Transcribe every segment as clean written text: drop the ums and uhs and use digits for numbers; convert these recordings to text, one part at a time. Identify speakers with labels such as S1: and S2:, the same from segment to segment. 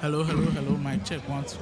S1: Hello, hello, hello. Mic check once.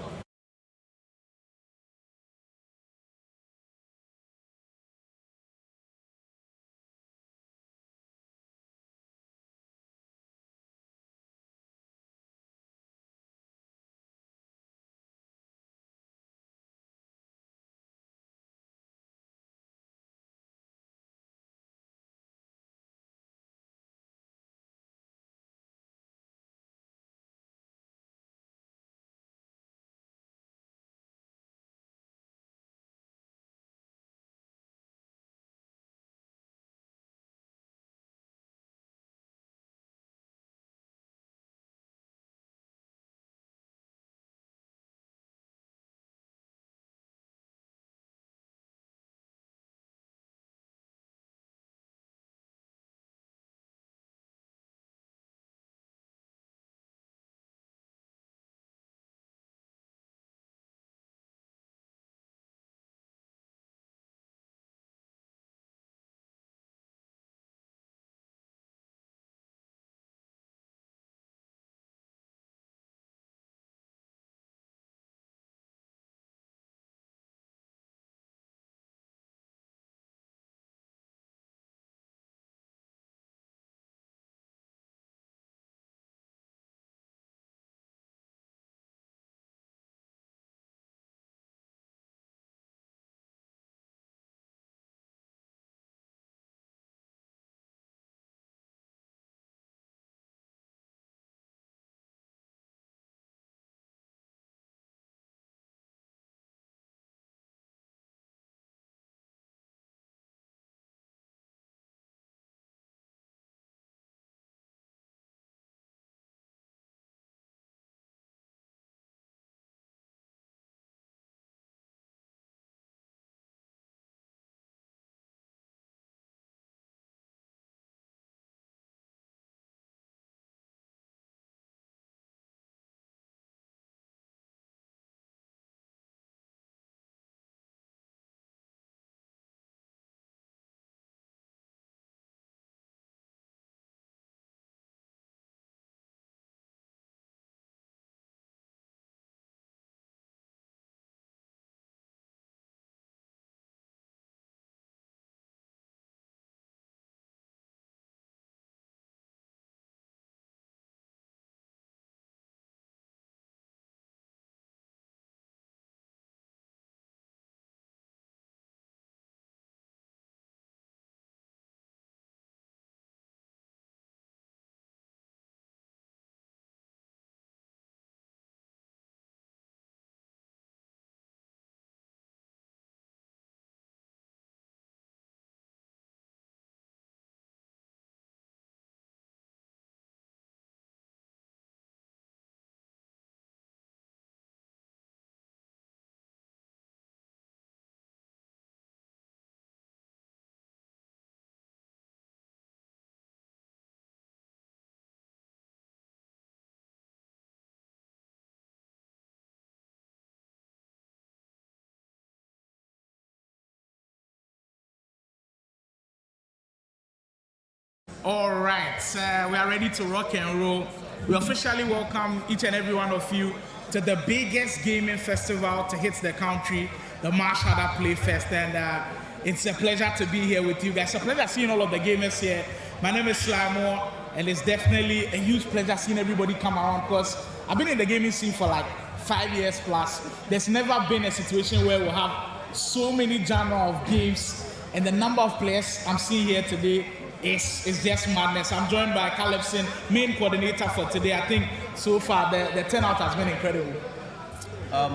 S1: All right, we are ready to rock and roll. We officially welcome each and every one of you to the biggest gaming festival to hit the country, the Mashharder Playfest, and it's a pleasure to be here with you guys. It's a pleasure seeing all of the gamers here. My name is Slimo, and it's definitely a huge pleasure seeing everybody come around because I've been in the gaming scene for like 5 years plus. There's never been a situation where we have so many genre of games, and the number of players I'm seeing here today is just madness. I'm joined by Calebson, main coordinator for today. I think so far the turnout has been incredible.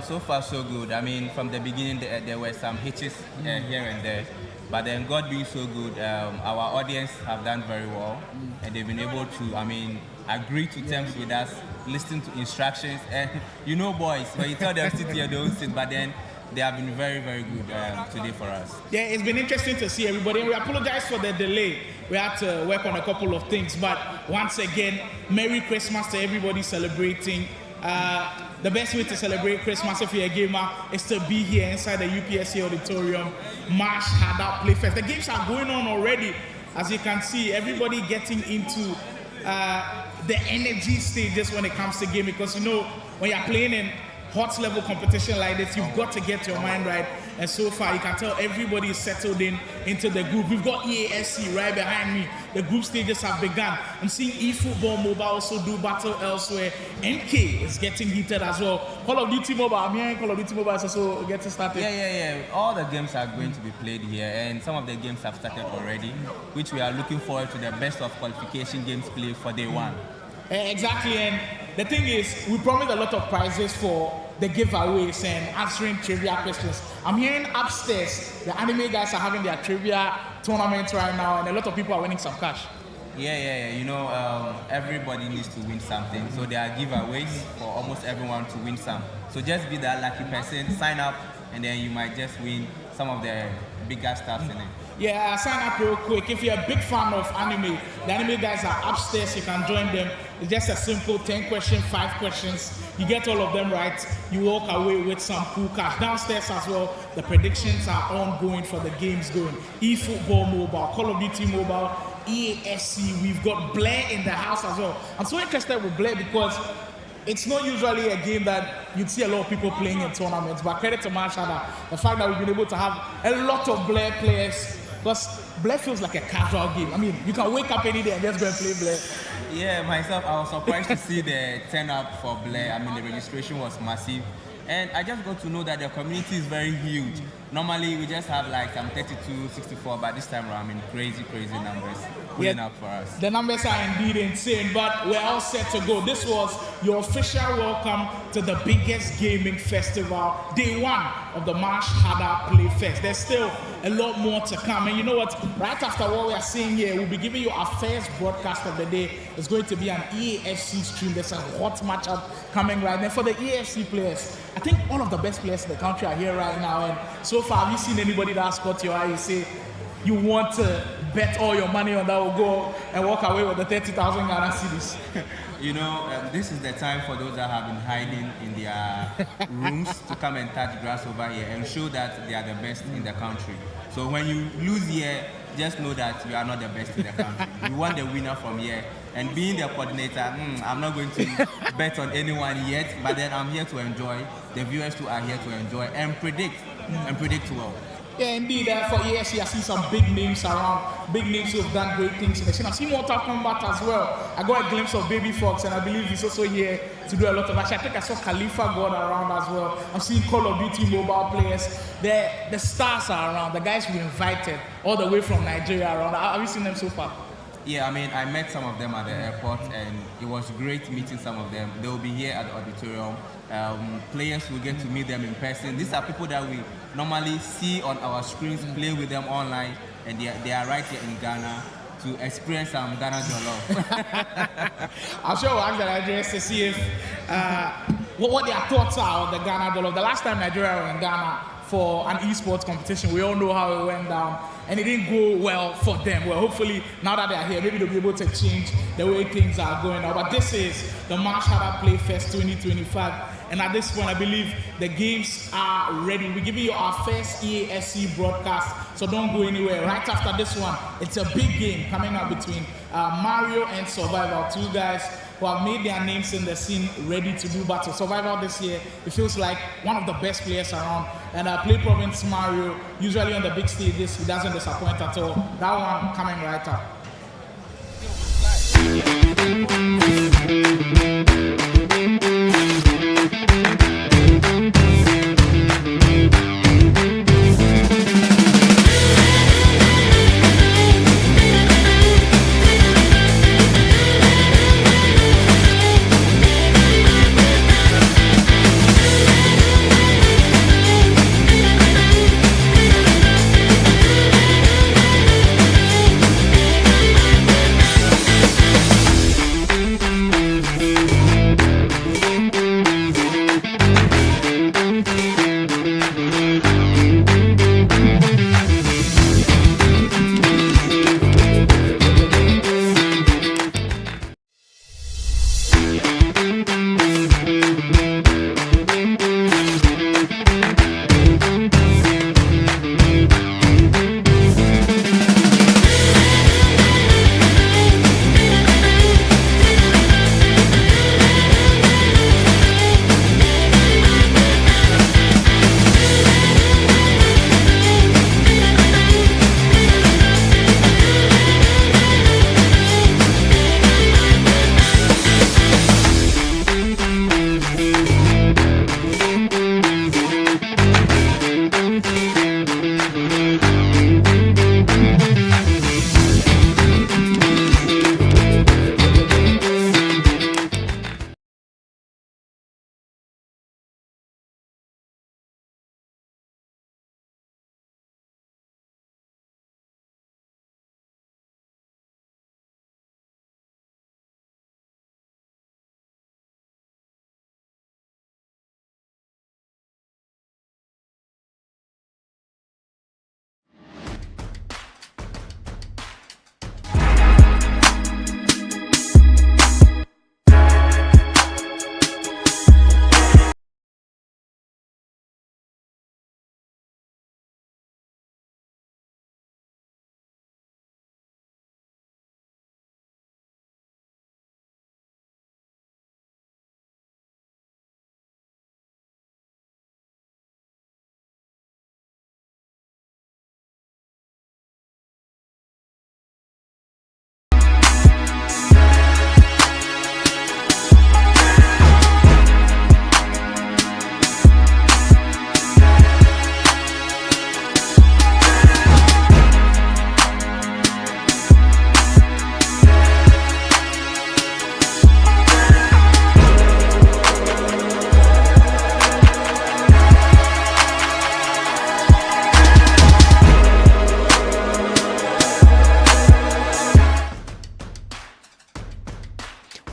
S2: So far so good. I mean, from the beginning there were some hitches here and there, but then God being so good, our audience have done very well, and they've been able to, I mean, agree to terms with us, listen to instructions, and you know, boys, when you tell them sit here, they don't sit, but then they have been very, very good today for us.
S1: Yeah, it's been interesting to see everybody, and we apologize for the delay. We had to work on a couple of things, but once again, Merry Christmas to everybody celebrating. The best way to celebrate Christmas if you're a gamer is to be here inside the UPSC auditorium, Mashharder Playfest. The games are going on already. As you can see, everybody getting into the energy stages when it comes to game, because you know when you're playing in hot level competition like this, you've got to get your mind right. And so far, you can tell everybody is settled into the group. We've got EAFC right behind me. The group stages have begun. I'm seeing eFootball Mobile also do battle elsewhere. NK is getting heated as well. Call of Duty Mobile, I'm hearing Call of Duty Mobile is also getting started.
S2: Yeah. All the games are going to be played here, and some of the games have started already, which we are looking forward to the best of qualification games played for day one.
S1: Exactly, and the thing is, we promised a lot of prizes for the giveaways and answering trivia questions. I'm hearing upstairs, the anime guys are having their trivia tournament right now, and a lot of people are winning some cash.
S2: Yeah. You know, everybody needs to win something, so there are giveaways for almost everyone to win some. So just be that lucky person, sign up, and then you might just win some of the bigger stuff in it.
S1: Yeah, sign up real quick. If you're a big fan of anime, the anime guys are upstairs. You can join them. It's just a simple 10 questions, 5 questions. You get all of them right, you walk away with some cool cash. Downstairs as well, the predictions are ongoing for the games going. eFootball Mobile, Call of Duty Mobile, EAFC. We've got Blair in the house as well. I'm so interested with Blair because it's not usually a game that you'd see a lot of people playing in tournaments, but credit to Mashharder, the fact that we've been able to have a lot of Blair players, because Blair feels like a casual game. I mean, you can wake up any day and just go and play Blair.
S2: Yeah, myself, I was surprised to see the turn up for Blair. I mean, the registration was massive. And I just got to know that the community is very huge. Normally, we just have like 32, 64, but this time around, I mean, crazy numbers pulling up for us.
S1: The numbers are indeed insane, but we're all set to go. This was your official welcome to the biggest gaming festival, day one of the Mashharder Playfest. There's still a lot more to come. And you know what? Right after what we are seeing here, we'll be giving you our first broadcast of the day. It's going to be an EAFC stream. There's a hot matchup coming right now. For the EAFC players, I think all of the best players in the country are here right now. And so far, have you seen anybody that's caught your eye? You say you want to bet all your money on that will go and walk away with the 30,000 Ghana cedis?
S2: You know, this is the time for those that have been hiding in their rooms to come and touch grass over here and show that they are the best in the country. So when you lose here, just know that you are not the best in the country. We want the winner from here. And being the coordinator, I'm not going to bet on anyone yet, but then I'm here to enjoy. The viewers too are here to enjoy and predict well.
S1: Yeah, indeed. For EAFC, I see some big names around, big names who have done great things in the scene. I've seen Mortal Kombat as well. I got a glimpse of Baby Fox, and I believe he's also here to do a lot of action. I think I saw Khalifa God around as well. I'm seeing Call of Duty Mobile players. The stars are around. The guys we invited all the way from Nigeria around. Have you seen them so far?
S2: Yeah, I mean, I met some of them at the airport, and it was great meeting some of them. They will be here at the auditorium. Players will get to meet them in person. These are people that we normally see on our screens, play with them online, and they are right here in Ghana to experience some Ghana jollof.
S1: I'm sure we'll ask the Nigerians to see if what their thoughts are on the Ghana jollof. The last time Nigeria were in Ghana for an esports competition, we all know how it went down, and it didn't go well for them. Well, hopefully now that they're here, maybe they'll be able to change the way things are going now. But this is the Mashharder Playfest 2025, and at this point, I believe the games are ready. We're giving you our first EAFC broadcast, so don't go anywhere. Right after this one, it's a big game coming up between Mario and Survival, two guys who have made their names in the scene, ready to do battle. Survival this year, it feels like one of the best players around. And Play Province Mario, usually on the big stages, he doesn't disappoint at all. That one coming right up.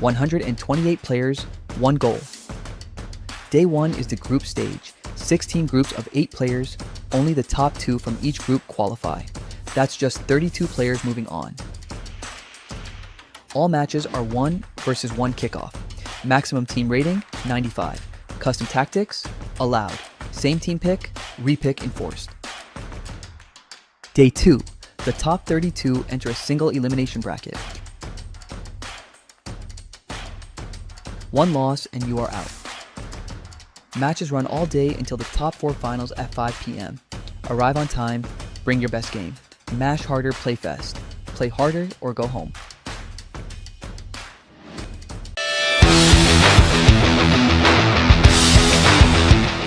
S3: 128 players, 1 goal. Day 1 is the group stage. 16 groups of 8 players, only the top 2 from each group qualify. That's just 32 players moving on. All matches are 1 versus 1 kickoff. Maximum team rating, 95. Custom tactics, allowed. Same team pick, repick enforced. Day 2, the top 32 enter a single elimination bracket. 1 loss and you are out. Matches run all day until the top 4 finals at 5 p.m. Arrive on time, bring your best game. Mashharder Playfest. Play harder or go home.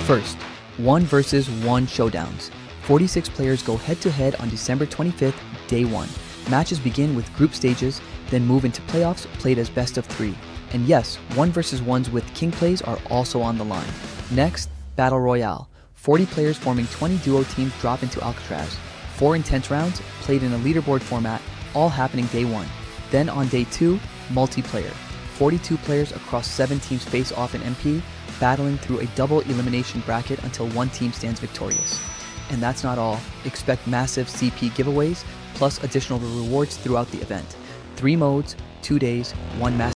S3: First, 1 versus 1 showdowns. 46 players go head-to-head on December 25th, Day 1. Matches begin with group stages, then move into playoffs played as best of 3. And yes, 1 versus 1s with king plays are also on the line. Next, Battle Royale. 40 players forming 20 duo teams drop into Alcatraz. 4 intense rounds, played in a leaderboard format, all happening Day 1. Then on Day 2, multiplayer. 42 players across 7 teams face off in MP, battling through a double elimination bracket until one team stands victorious. And that's not all. Expect massive CP giveaways, plus additional rewards throughout the event. 3 modes, 2 days, 1 massive.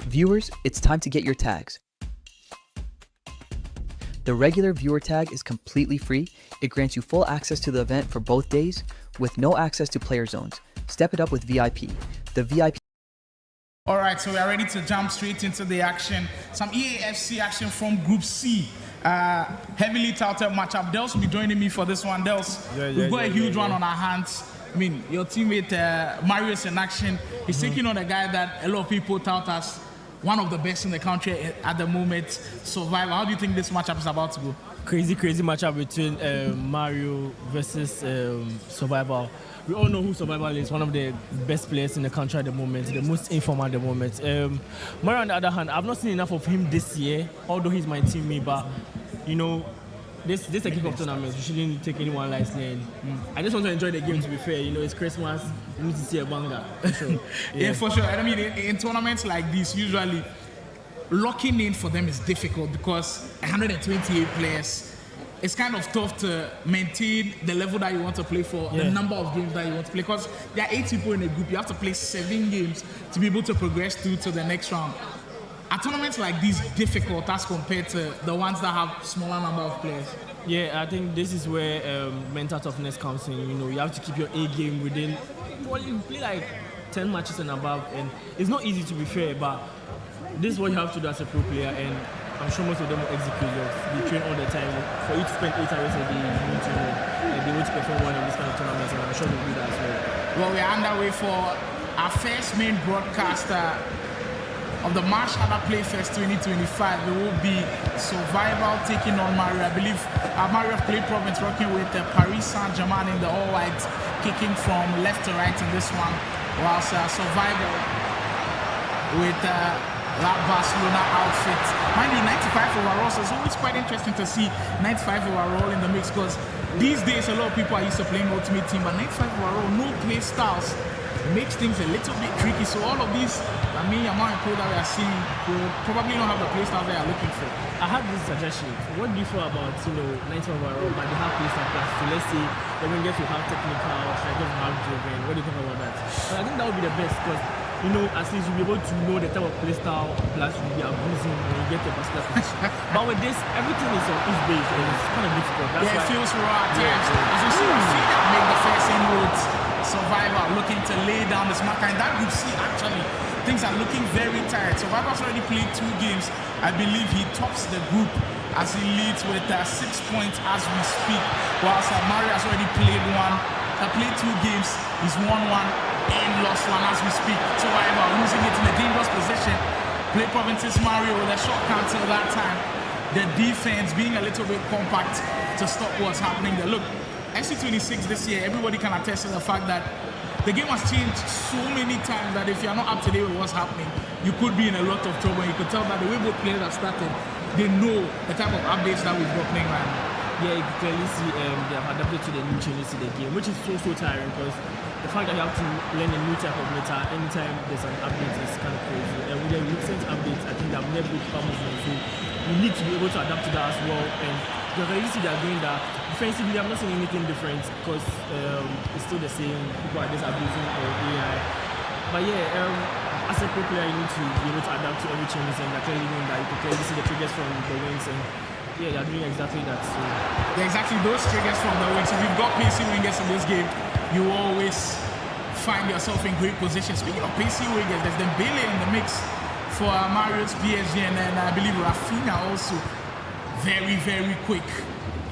S3: Viewers, it's time to get your tags. The regular viewer tag is completely free. It grants you full access to the event for both days, with no access to player zones. Step it up with VIP. The VIP.
S1: All right, so we are ready to jump straight into the action. Some EAFC action from Group C. Heavily touted matchup. Dels will be joining me for this one. Dels, we've got a huge one on our hands. I mean, your teammate Marius in action. He's taking on a guy that a lot of people tout as one of the best in the country at the moment, Survivor. How do you think this matchup is about to go?
S4: Crazy matchup between Mario versus Survivor. We all know who Survivor is, one of the best players in the country at the moment, the most informed at the moment. Mario, on the other hand, I've not seen enough of him this year, although he's my teammate, but, you know, this is a kickoff tournament. You shouldn't take anyone lightly. I just want to enjoy the game, to be fair. You know, it's Christmas. You need to see a banger. For sure.
S1: Yeah, for sure. I mean, in tournaments like this, usually locking in for them is difficult because 128 players, it's kind of tough to maintain the level that you want to play for, the number of games that you want to play. Because there are 8 people in a group. You have to play 7 games to be able to progress through to the next round. Are tournaments like these difficult as compared to the ones that have smaller number of players?
S4: Yeah, I think this is where mental toughness comes in. You know, you have to keep your A game within. Well, you play like 10 matches and above, and it's not easy, to be fair, but this is what you have to do as a pro player, and I'm sure most of them will execute it. They train all the time. For you to spend 8 hours a day, you need to be able to perform well in this kind of tournaments, and I'm sure they'll do that as well.
S1: Well, we're underway for our first main broadcast of the Mashharder Playfest 2025. It will be Survival taking on Mario. I believe Mario Play Province working with Paris Saint-Germain in the all-white, kicking from left to right in this one, whilst Survival with that Barcelona outfit. Mind you, 95 overall, so it's always quite interesting to see 95 overall in the mix, because these days a lot of people are used to playing Ultimate Team, but 95 overall, no play styles, makes things a little bit tricky. So all of these, I mean, amount of code that we are seeing will probably not have the play styles they are looking for.
S4: I have this suggestion. What do you feel about, 95 overall, but they have play style plus? So let's say the wingers will have technical, strikers will have driven. What do you think about that? But I think that would be the best, because at least you'll be able to know the type of play style plus you'll be abusing when you get to a particular position. But with this, everything is on each base, and it's kind of difficult. That's
S1: it
S4: why
S1: feels raw at times. As you see, make the first inroads. Survivor looking to lay down this marker. And that group C, actually, things are looking very tight. Survivor's already played 2 games. I believe he tops the group as he leads with 6 points as we speak, whilst Mario has already played 1. played 2 games. He's won 1 and lost 1 as we speak. So however, losing it in a dangerous position. Play Province's Mario with a short counter that time. The defense being a little bit compact to stop what's happening there. Look, SC26 this year, everybody can attest to the fact that the game has changed so many times that if you're not up to date with what's happening, you could be in a lot of trouble. You could tell that the way both players have started, they know the type of updates that we've got playing right now.
S4: Yeah, you can clearly see they have adapted to the new changes to the game, which is so tiring because the fact that you have to learn a new type of meta anytime there's an update is kind of crazy. And with the recent updates, I think that never keep movement. So you need to be able to adapt to that as well. And you can clearly see they're doing that. Defensively, I'm not seeing anything different because it's still the same. People are just abusing AI. But yeah, as a pro player, you need to be able to adapt to every change, and they're clearly doing that. You can clearly see the triggers from the wings, and yeah, they're doing exactly that. So
S1: yeah, exactly those triggers from the wings. If you've got PC wingers in this game, you always find yourself in great position. Speaking of PC wingers, there's Dembele in the mix for Mario's PSG, and then I believe Rafinha also very quick.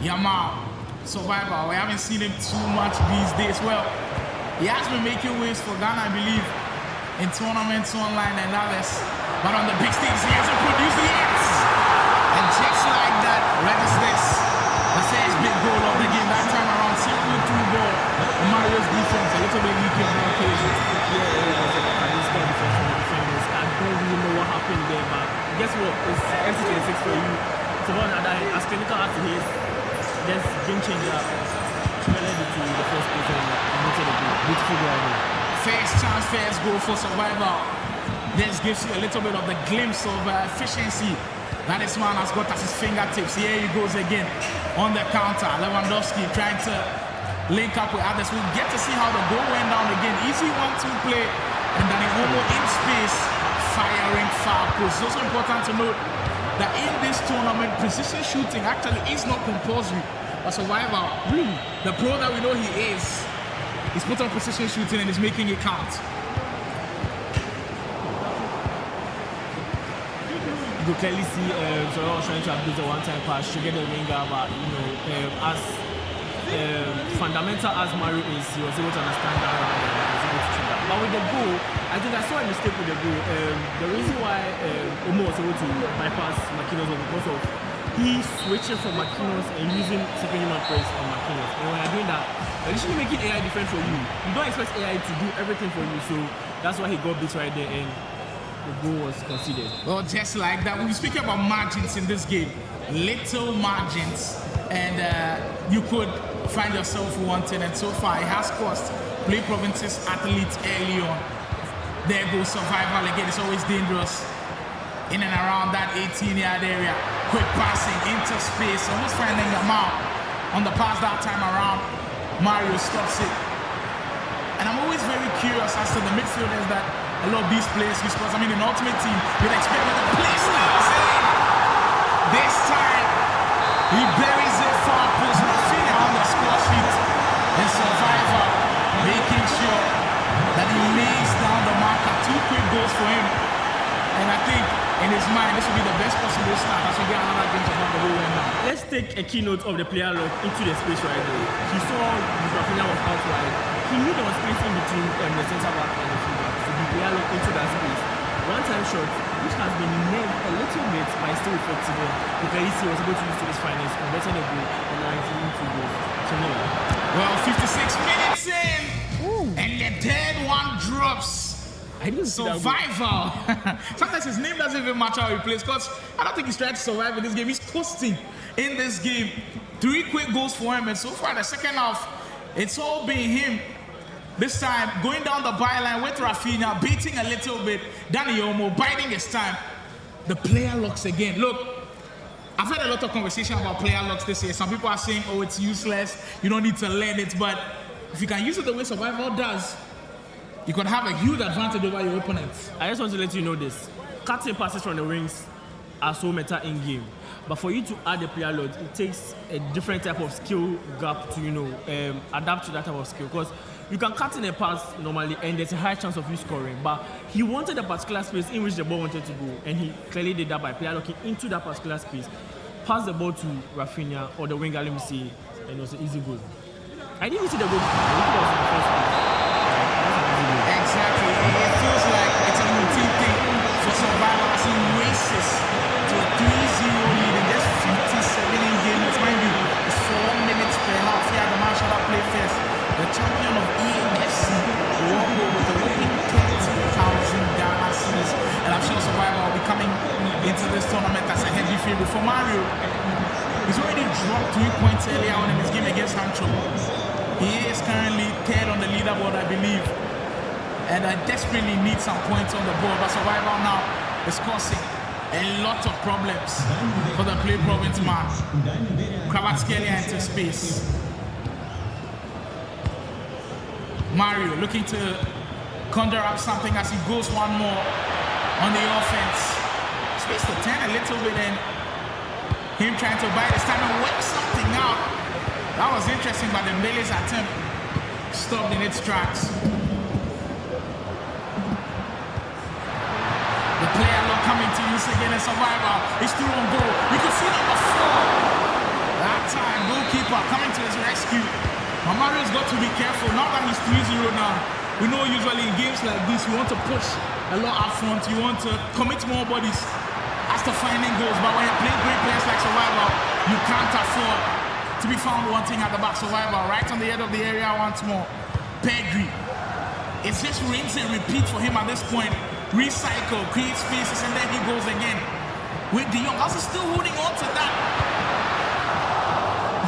S1: Yamal, survivor. We haven't seen him too much these days. Well, he has been making waves for Ghana, I believe, in tournaments online and others. But on the big stage, he hasn't produced yet. And just like that, registers the first big goal of the game. That time around, simple 2 ball. Mario's defense a little bit weak on that occasion.
S4: Yeah, this guy defense from the defenders. I don't really know what happened there, but guess what? It's MC26 for you. So on the other hand, as clinical as he is, there's game changer. Tremendous to the first place and noted a beautiful goal.
S1: First chance, first goal for Survivor. This gives you a little bit of the glimpse of efficiency that this man has got at his fingertips. Here he goes again on the counter. Lewandowski trying to link up with others. We'll get to see how the goal went down again. Easy 1-2 play, and then Ihomo in space, firing far post. It's also important to note that in this tournament, precision shooting actually is not compulsory. But Survivor, really, the pro that we know he is, he's put on precision shooting and is making it count.
S4: You can clearly see Zoro was trying to abuse the one-time pass to get the winger, but as fundamental as Mario is, he was able to understand that and was able to trigger. But with the goal, I think I saw a mistake with the goal. The reason why Omo was able to bypass Marquinhos was because of he switching from Marquinhos and using second human press on Marquinhos. And when you're doing that, you're literally making AI defend for you. You don't expect AI to do everything for you, so that's why he got beat right there. And the goal was considered.
S1: Well, just like that, we're speaking about margins in this game, little margins, and you could find yourself wanting, and so far it has cost Play Province's athletes early on. There goes Survival again, it's always dangerous. In and around that 18-yard area, quick passing into space, almost finding Yamal on the pass that time around. Mario stops it. And I'm always very curious as to the midfielders that a lot of these players use, because I mean, in Ultimate Team, you'd expect that the play starts in. This time, he buries it far post, Rafinha on the score sheet. The Survivor making sure that he lays down the marker. 2 quick goals for him. And I think in his mind, this will be the best possible start as we get another game to the whole end now.
S4: Let's take a keynote of the player lock into the space right there. He saw Rafinha was out wide. He knew there was space in between the centre back and the fullback. So the player locked into that space. One-time shot, which has been nailed a little bit, but it's still effective. Because he was able to use to his finance, converting a goal, and now he's into 2 goals. So no.
S1: Well, 56 minutes in, and the third one drops. Survival. Sometimes his name doesn't even match how he plays, because I don't think he's trying to survive in this game. He's coasting in this game. 3 quick goals for him, and so far the second half, it's all been him. This time, going down the byline with Rafinha, beating a little bit. Danny Olmo biding his time. The player locks again. Look, I've had a lot of conversation about player locks this year. Some people are saying, oh, it's useless. You don't need to learn it. But if you can use it the way Survival does, you can have a huge advantage over your opponents.
S4: I just want to let you know this. Cutting passes from the wings are so meta in game. But for you to add a player load, it takes a different type of skill gap to, adapt to that type of skill. Because you can cut in a pass normally and there's a high chance of you scoring. But he wanted a particular space in which the ball wanted to go. And he clearly did that by player locking into that particular space. Pass the ball to Rafinha or the winger, let me see, and it was an easy goal. I didn't see the goal. I think it was in the first place.
S1: Exactly. It feels like it's a routine thing for Survivor as he races to a 3-0 lead in just 57 in games. Mind you, it's 4 minutes per half here at the Mashharder Playfest. The champion of EAFC walk with a whopping 10,000 Ghana cedis. And I'm sure Survivor will be coming into this tournament as a heavy favorite. For Mario, he's already dropped 3 points earlier on in his game against Hancho. He is currently third on the leaderboard, I believe. And I desperately need some points on the board. But Survivor now is causing a lot of problems for the Play Province man. Kravatskelia into space. Mario looking to conjure up something as he goes one more on the offense. Space to turn a little bit in. Him trying to buy this time and work something out. That was interesting, but the Mbele's attempt stopped in its tracks. The player not coming to use again in Survivor. He's through on goal. We could see number 4. That time, goalkeeper coming to his rescue. But Mario's got to be careful. Now that he's 3-0 now, we know usually in games like this, you want to push a lot up front. You want to commit more bodies as to finding goals. But when you play great players like Survivor, you can't afford to be found wanting at the back. Survivor right on the edge of the area once more. Pedri. It's just rinse and repeat for him at this point. Recycle, create spaces, and then he goes again. With De Jong also still holding on to that.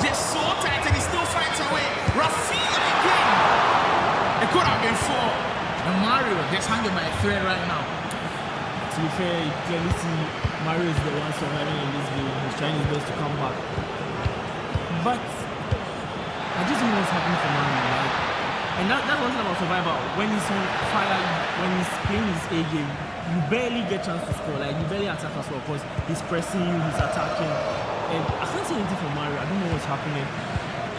S1: Just so tight, and he still finds a way. Rafinha again. It could have been 4. And Mario just hanging by a thread right now.
S4: To be fair, you clearly see Mario is the one surviving in this game. He's trying his best to come back. But I just don't know what's happening for Mario. Like, and that's one thing about Survivor. When he's on fire, when he's playing his A game, you barely get chance to score. Like, you barely attack as well because he's pressing you, he's attacking. And I can't say anything for Mario. I don't know what's happening.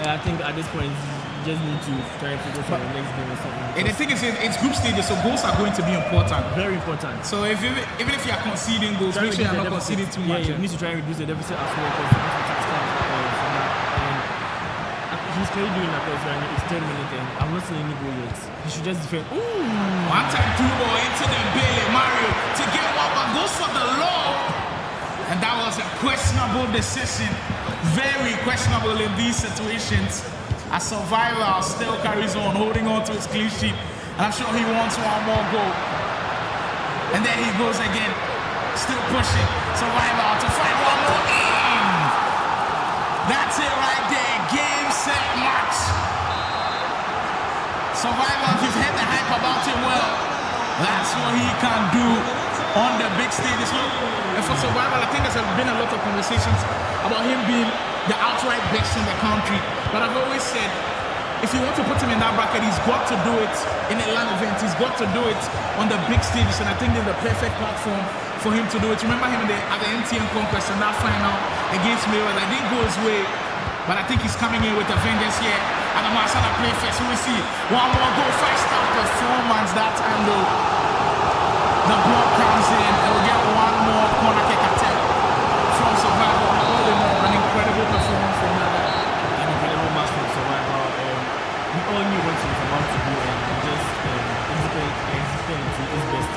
S4: And I think at this point, you just need to try and focus on the next game or something.
S1: And the thing is, it's group stages, so goals are going to be important.
S4: Very important.
S1: So even if you are conceding goals, make sure you're not conceding too much.
S4: Yeah, you need to try and reduce the deficit as well because you need to tax from that. And he's clearly doing that because right now it's 10 minutes and I'm not seeing any goal yet. He should just defend. Ooh!
S1: One time through ball into the Mbele. Mario to get one, but goes for the lob. And that was a questionable decision. Very questionable in these situations. A Survivor still carries on, holding on to his clean sheet. And I'm sure he wants one more goal. And there he goes again. Still pushing. Survivor to find one more in. That's it right there. Game, set, match. Survivor, if you've heard the hype about him, well, that's what he can do on the big stages. Look, and for Survivor, I think there's been a lot of conversations about him being the outright best in the country. But I've always said, if you want to put him in that bracket, he's got to do it in a land event. He's got to do it on the big stages. And I think they're the perfect platform for him to do it. Remember him at the MTN Conquest in that final against Mayweather. It didn't go his way, but I think he's coming in with a vengeance here at the Mashharder Playfest. We will see one more goal, 5-star performance that time though. The block comes in and we'll get one more corner kick attempt from Survivor. All in all, an incredible performance from that.
S4: An incredible match from Survivor. We all knew what he was about to do and he just executed his best.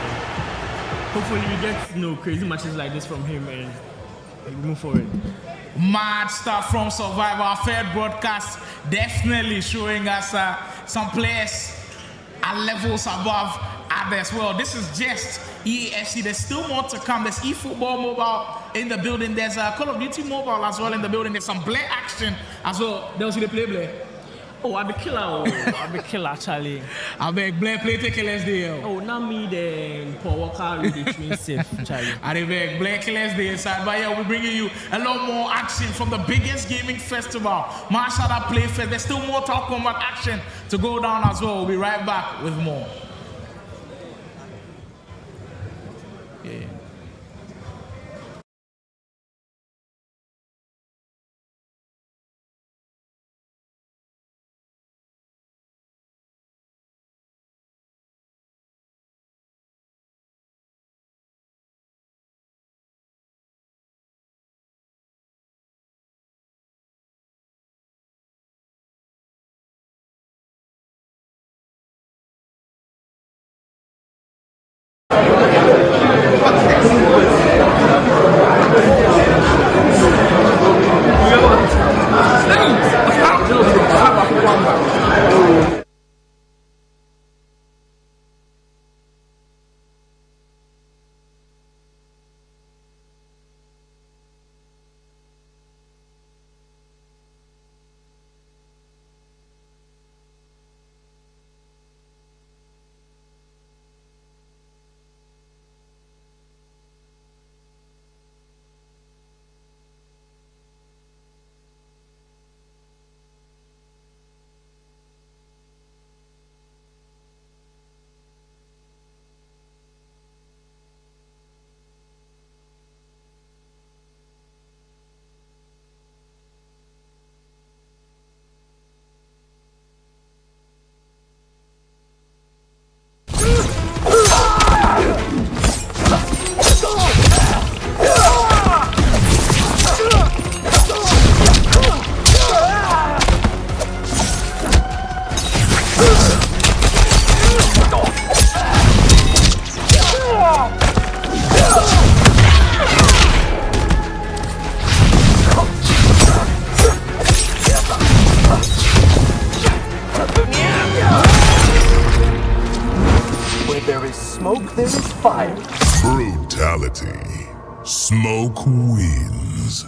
S4: Hopefully we get crazy matches like this from him and we move forward.
S1: Mad stuff from Survivor. Our third broadcast definitely showing us some players at levels above others. Well, this is just EAFC. There's still more to come. There's eFootball Mobile in the building. There's Call of Duty Mobile as well in the building. There's some Blair action as well. There was the play Blair.
S4: Oh, I'll be killer. I'll be killer, Charlie.
S1: I beg Blair play take LSD.
S4: Oh, not me then. Paul Walker with the twin safe, Charlie.
S1: I beg Blair LSD inside. But yeah, we're bringing you a lot more action from the biggest gaming festival, Mashharder Playfest. There's still more Kombat action to go down as well. We'll be right back with more. Yeah.
S5: smoke, there is fire.
S6: Brutality. Smoke wins.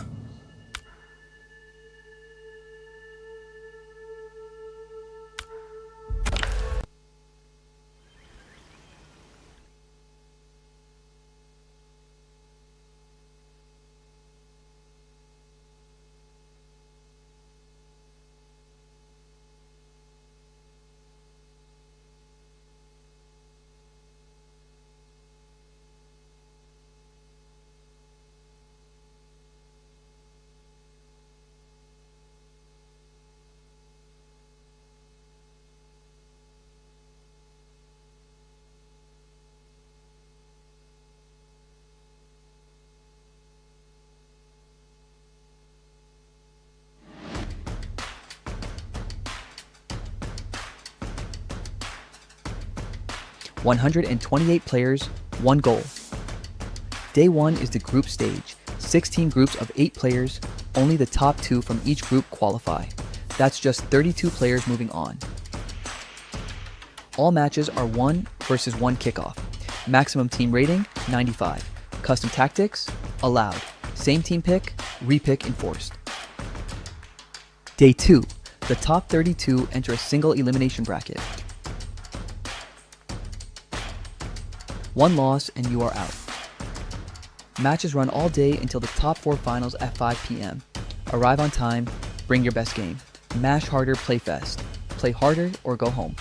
S3: (128 players, 1 goal). Day 1 is the group stage. 16 groups of 8 players, only the top 2 from each group qualify. That's just 32 players moving on. All matches are 1 versus 1 kickoff. Maximum team rating, 95. Custom tactics, allowed. Same team pick, repick enforced. Day 2, the top 32 enter a single elimination bracket. 1 loss and you are out. Matches run all day until the top 4 finals at 5 p.m. Arrive on time, bring your best game. Mashharder Playfest. Play harder or go home.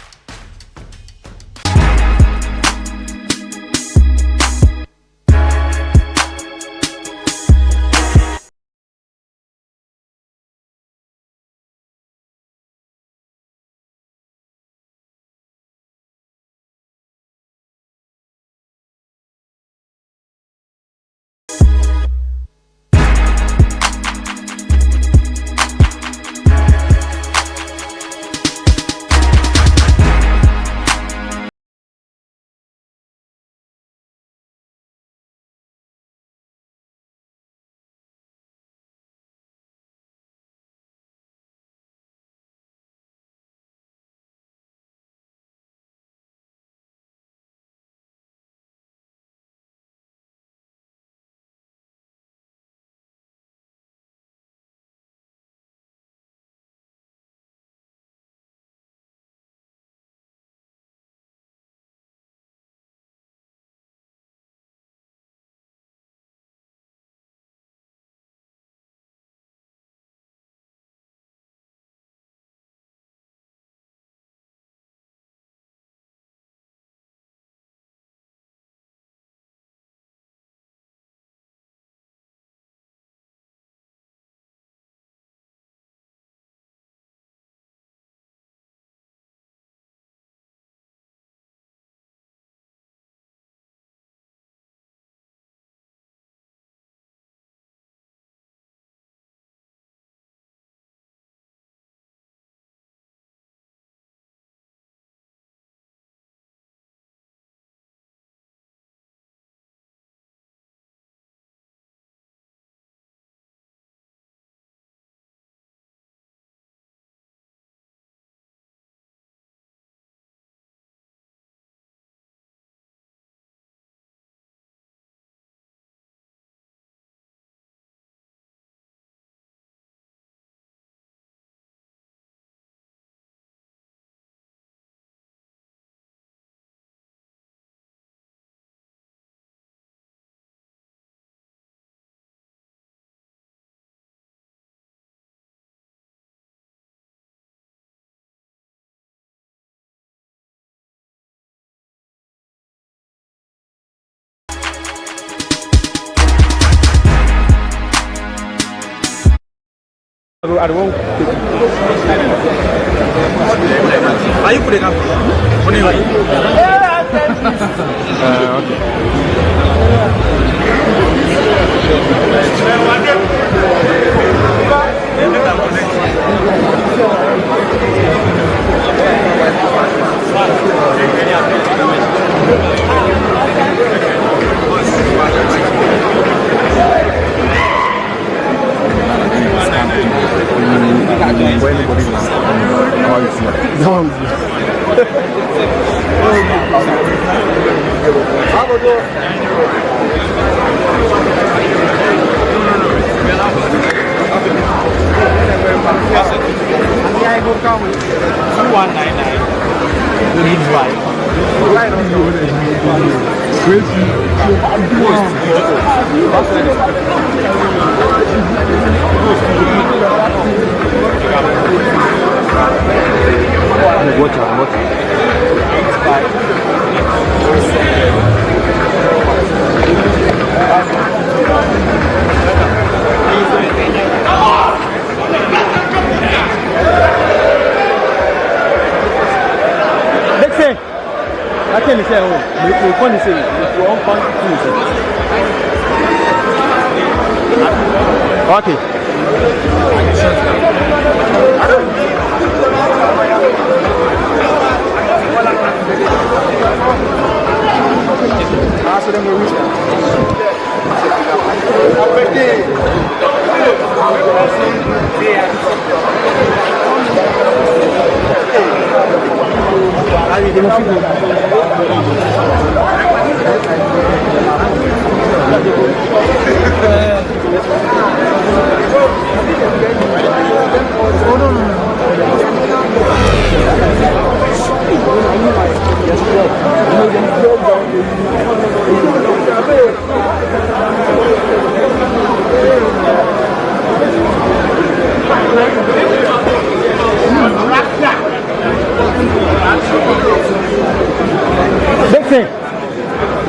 S7: I won't. Are you putting up? What do you like?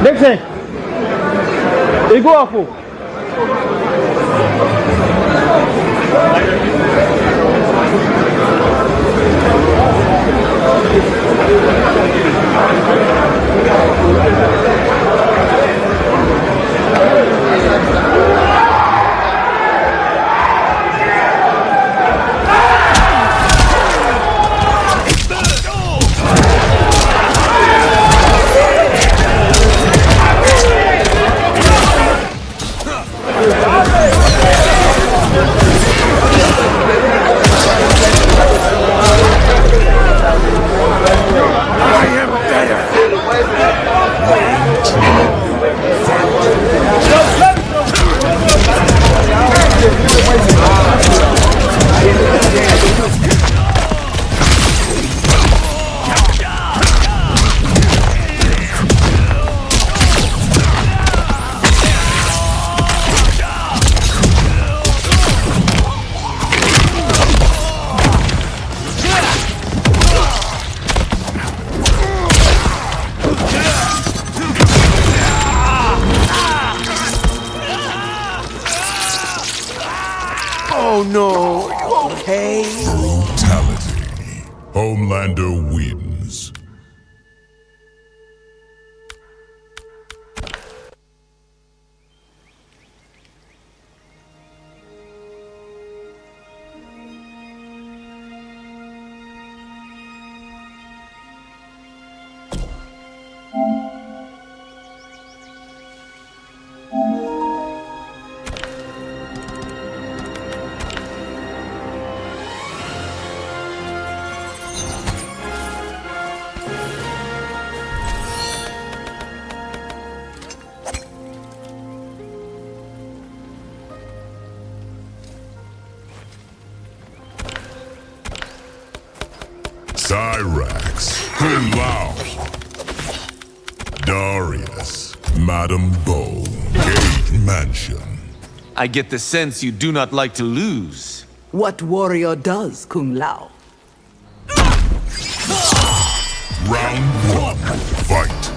S7: Dixon, you go off.
S8: Oh no, you okay?
S6: Brutality. Homelander wins. Cyrax, Kung Lao, Darius, Madam Bo, Cage Mansion.
S8: I get the sense you do not like to lose.
S5: What warrior does, Kung Lao?
S6: Round one, fight.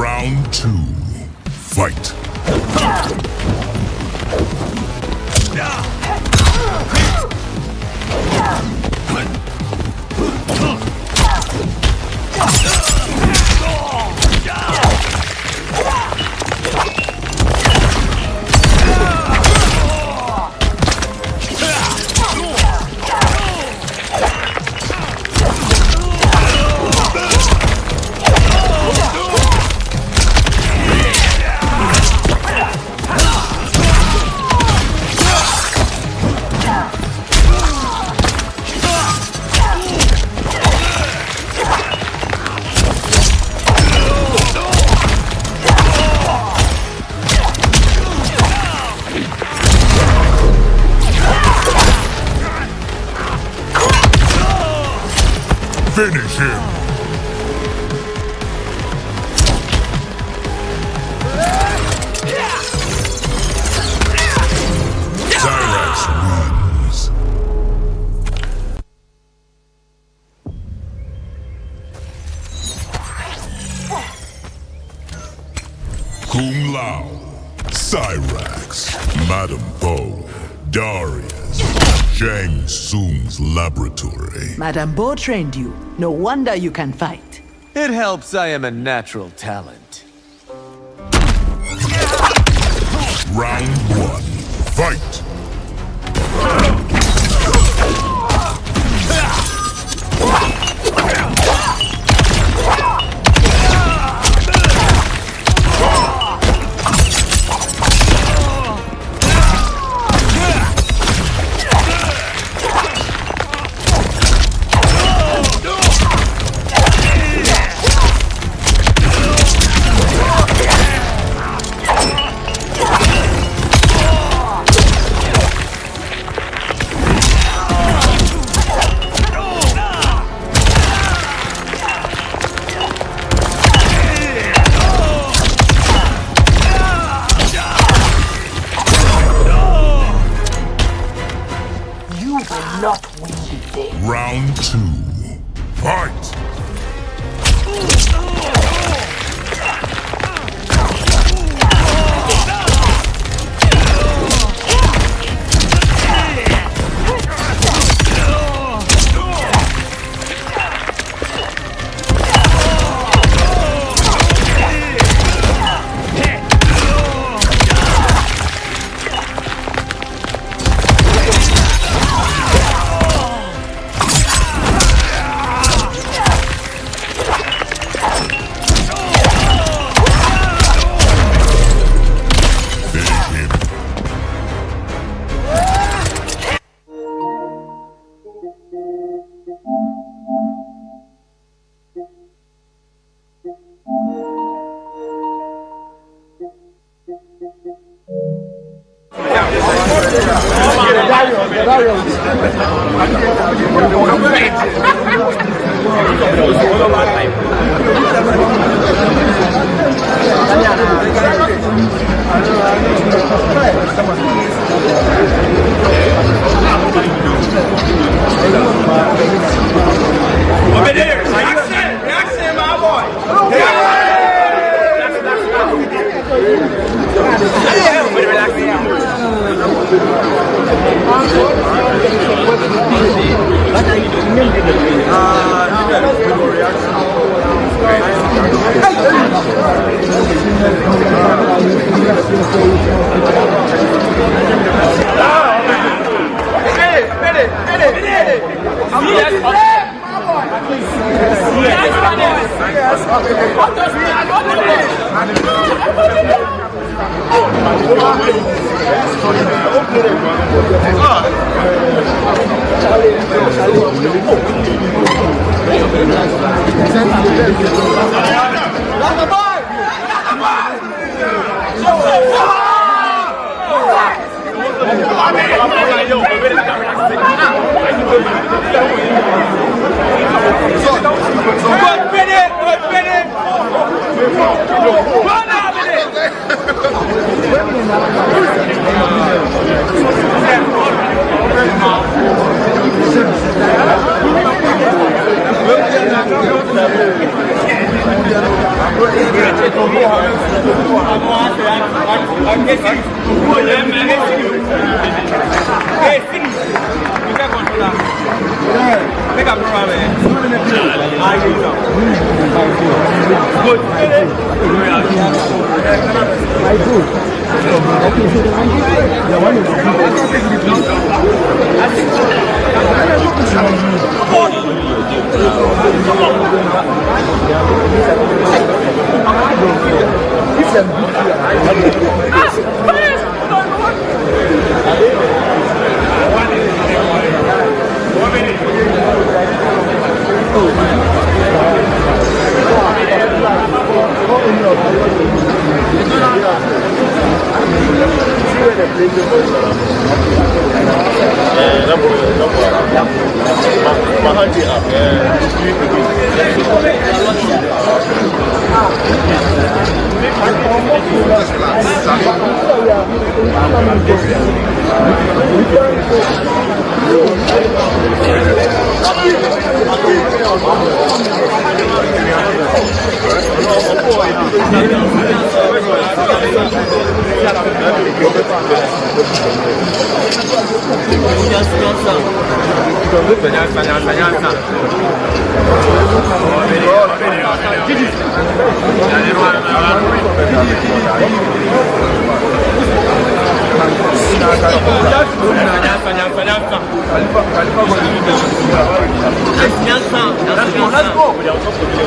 S6: Round 2. Fight. Finish him! Cyrax wins. Kung Lao, Cyrax, Madam Bo, Darius, Shang Tsung's laboratory.
S5: Madame Bo trained you. No wonder you can fight.
S8: It helps I am a natural talent.
S6: Round 1. Fight! Round 2. Fight!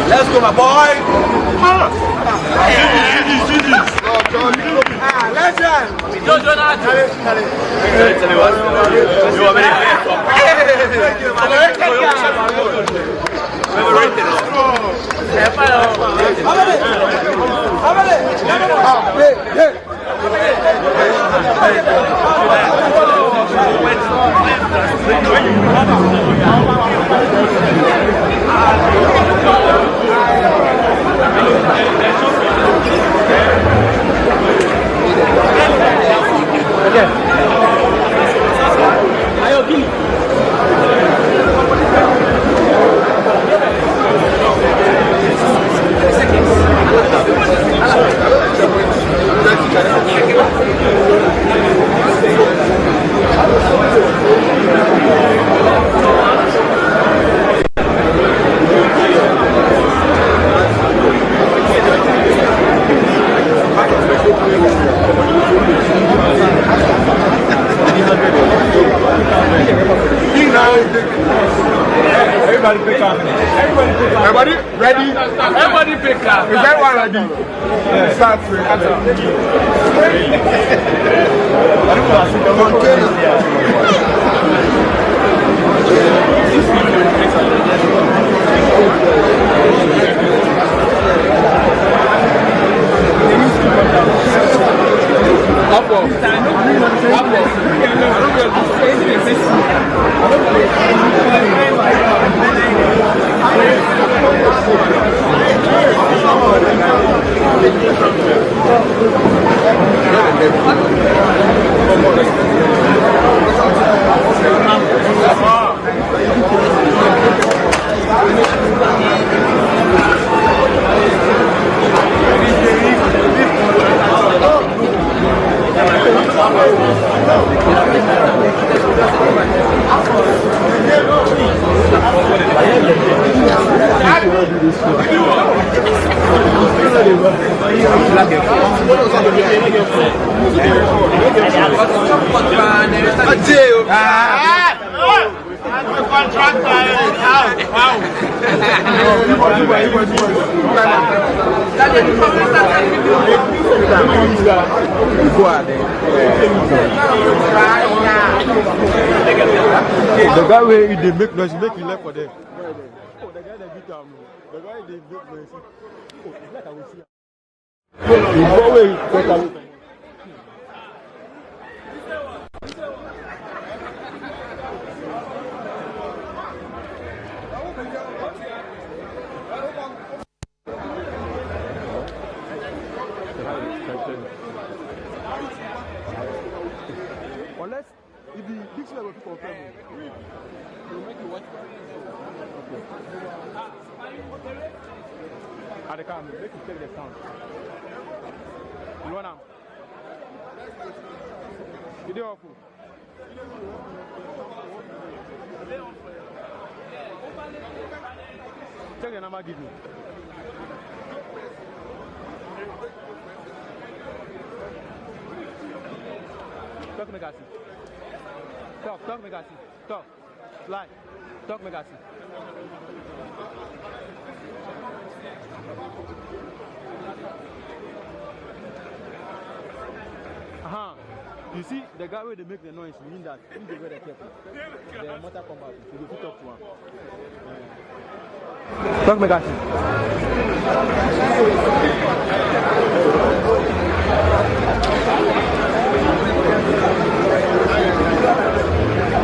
S7: Let's go, my boy. Legend. Everybody pick up. Everybody ready? Everybody pick up. Is everyone ready? Yeah. Start The guy where they make noise, make you left for them. Oh, the guy that beat down. The guy they make noise. Oh, it's like I will see. Unless if the big level people confirm it, they'll make you watch. Okay. At the car, make you take the sound. You want them? Video off. Check the number, give me. Talk me, Gassi. Talk me, Gassi. Talk. Lie. Talk me, Gassi. You see, the guy where they make the noise, mean that if they wear the cap, the motor Kombat, so you talk to him. Talk me, Gassi.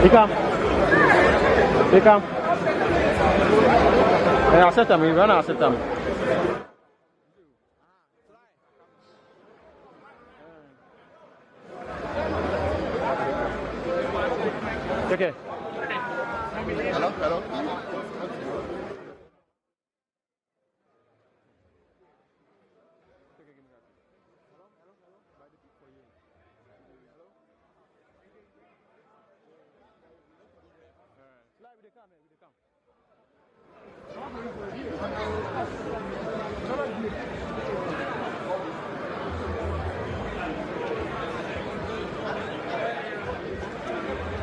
S7: He come. Hey, accept him. We're gonna accept him. Okay. Hello.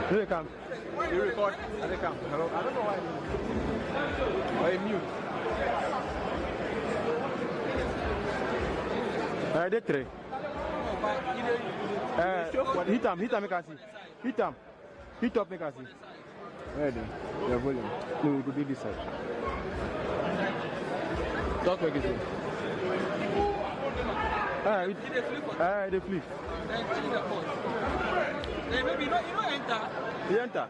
S7: Here they come. You record? Here they come. Hello? I don't know why. Why mute? They three. Hit them, make us see. Hit them. Hit up, make us see. Ready? Your volume. No, we could do this side. Talk like it. They flip.
S9: Maybe you don't enter.
S7: You enter?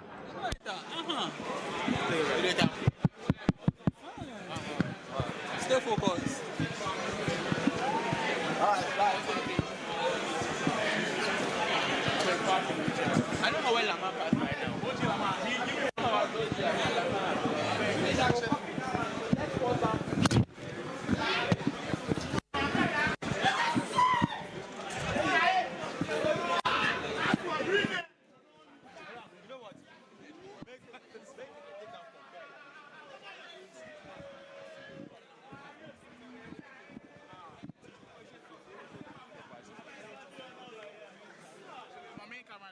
S9: Stay focused. I don't know where Lama is right now.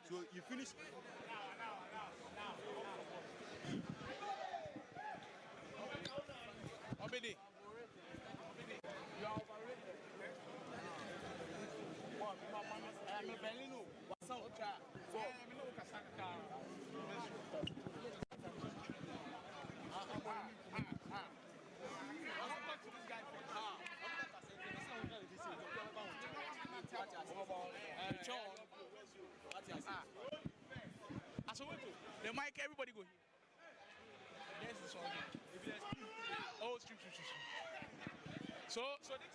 S7: So you finish.
S1: Obedi. You are overrated. The mic, everybody go here. Yes, it's all good. Oh, true. So this.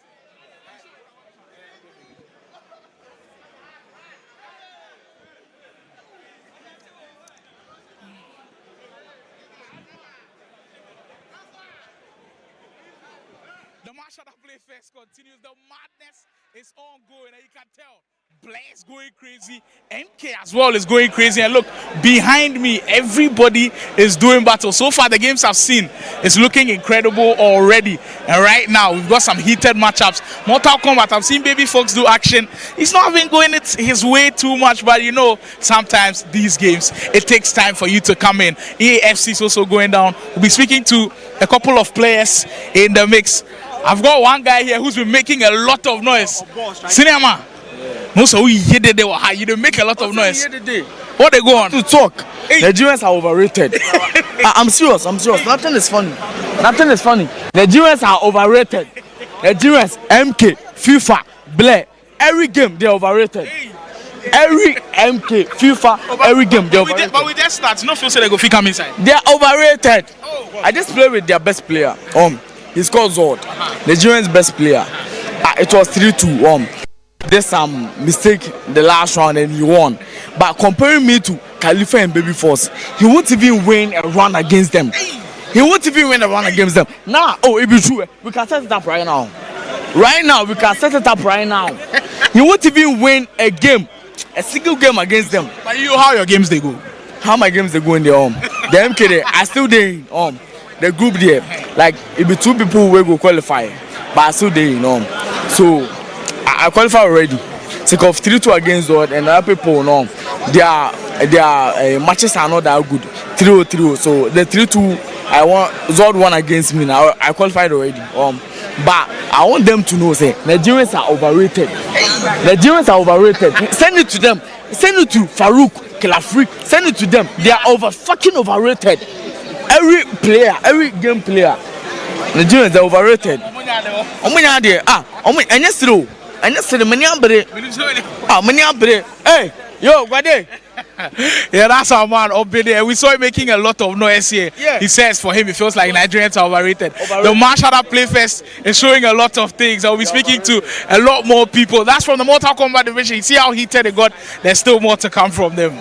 S1: The Mashharder Playfest continues. The madness is ongoing, and you can tell. Blaze going crazy, MK as well is going crazy, and look behind me, everybody is doing battle. So far the games I've seen is looking incredible already, and right now we've got some heated matchups. Mortal Kombat, I've seen baby folks do action. He's not been going his way too much, but you know, sometimes these games it takes time for you to come in. EAFC is also going down. We'll be speaking to a couple of players in the mix. I've got one guy here who's been making a lot of noise. Cinema. No, so you don't make a lot of noise. What they go on
S10: to talk? Nigerians are overrated. I'm serious. Nothing is funny. Nigerians are overrated. Nigerians, MK, FIFA, Blair, every game they're overrated. Every MK, FIFA, every game they're overrated.
S1: But with that start, no feel say they go fit come inside.
S10: They're overrated. I just play with their best player. He's called Zord. Nigerians' best player. It was 3-2. There's some mistake the last round and he won. But comparing me to Khalifa and Baby Force, he won't even win a run against them. He won't even win the one against them. Now, oh, it be true. We can set it up right now. Right now, we can set it up right now. He won't even win a game, a single game against them.
S1: But you, how your games they go?
S10: How my games they go in the the MK there, I still there the group there. Like it be 2 people who will go qualify, but I still there So I qualify already. Take off 3-2 against Zod and other people their matches are not that good. 3-0. So the 3-2 I want Zod won against me now. I qualified already. But I want them to know say Nigerians are overrated. Nigerians are overrated. Send it to them. Send it to Farouk, Kelafri. Send it to them. They are fucking overrated. Every player, every game player. Nigerians are overrated. Hey, yo, what day?
S1: Yeah, that's our man up there. We saw him making a lot of noise here. Yeah. He says for him, it feels like Nigerians are overrated. The Mashharder Playfest is showing a lot of things. I'll be speaking to a lot more people. That's from the Mortal Kombat division. You see how heated it got? There's still more to come from them.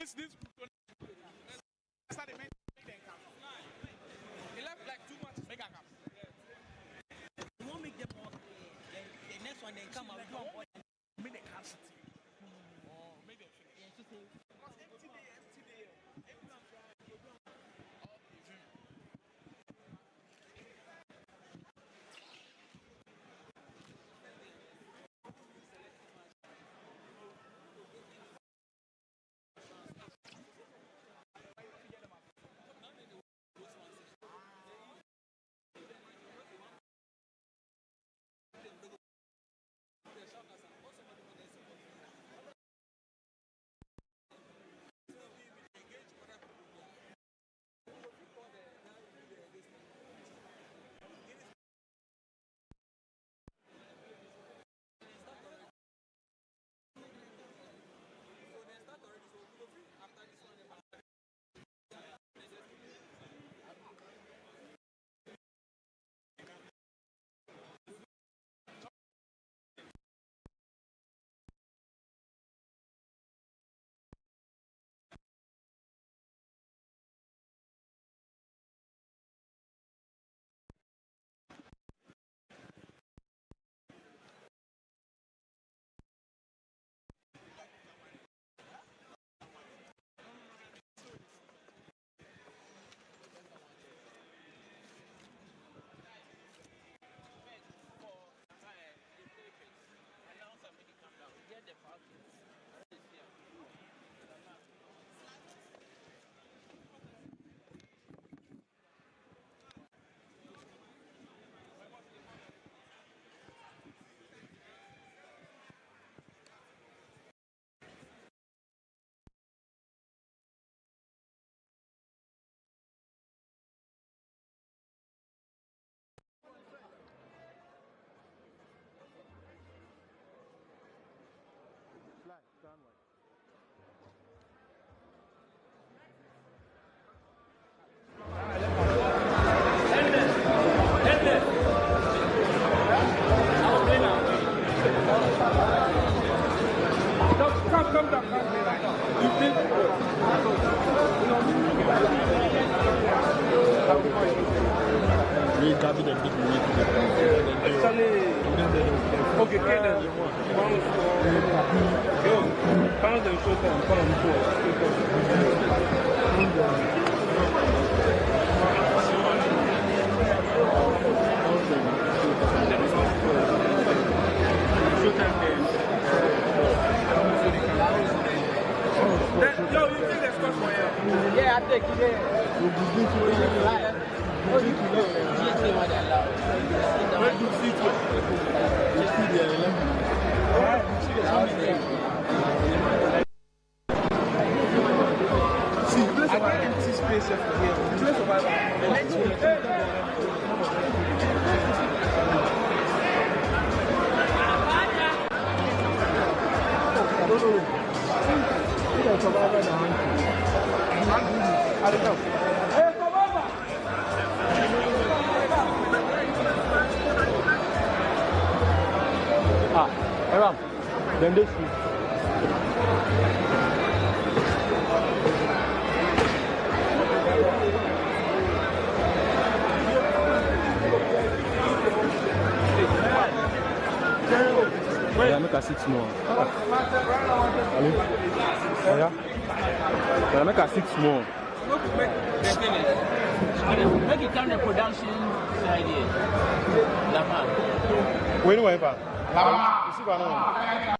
S1: This he left like 2 months. Make a come. We won't make them more. The next one then come out. We don't want make the capacity. Oh, make them finish. Because empty day. Everyone try.
S9: Yo, you think that's good for you?
S7: Yeah, I think it is. I got empty space for here. Play survival. The next one. Eram, then this yeah, make a 6 more. Ali? Yeah? Yeah, make a 6 more.
S9: Make it turn the production side here.
S7: Wait, wait, wait. You see what I know?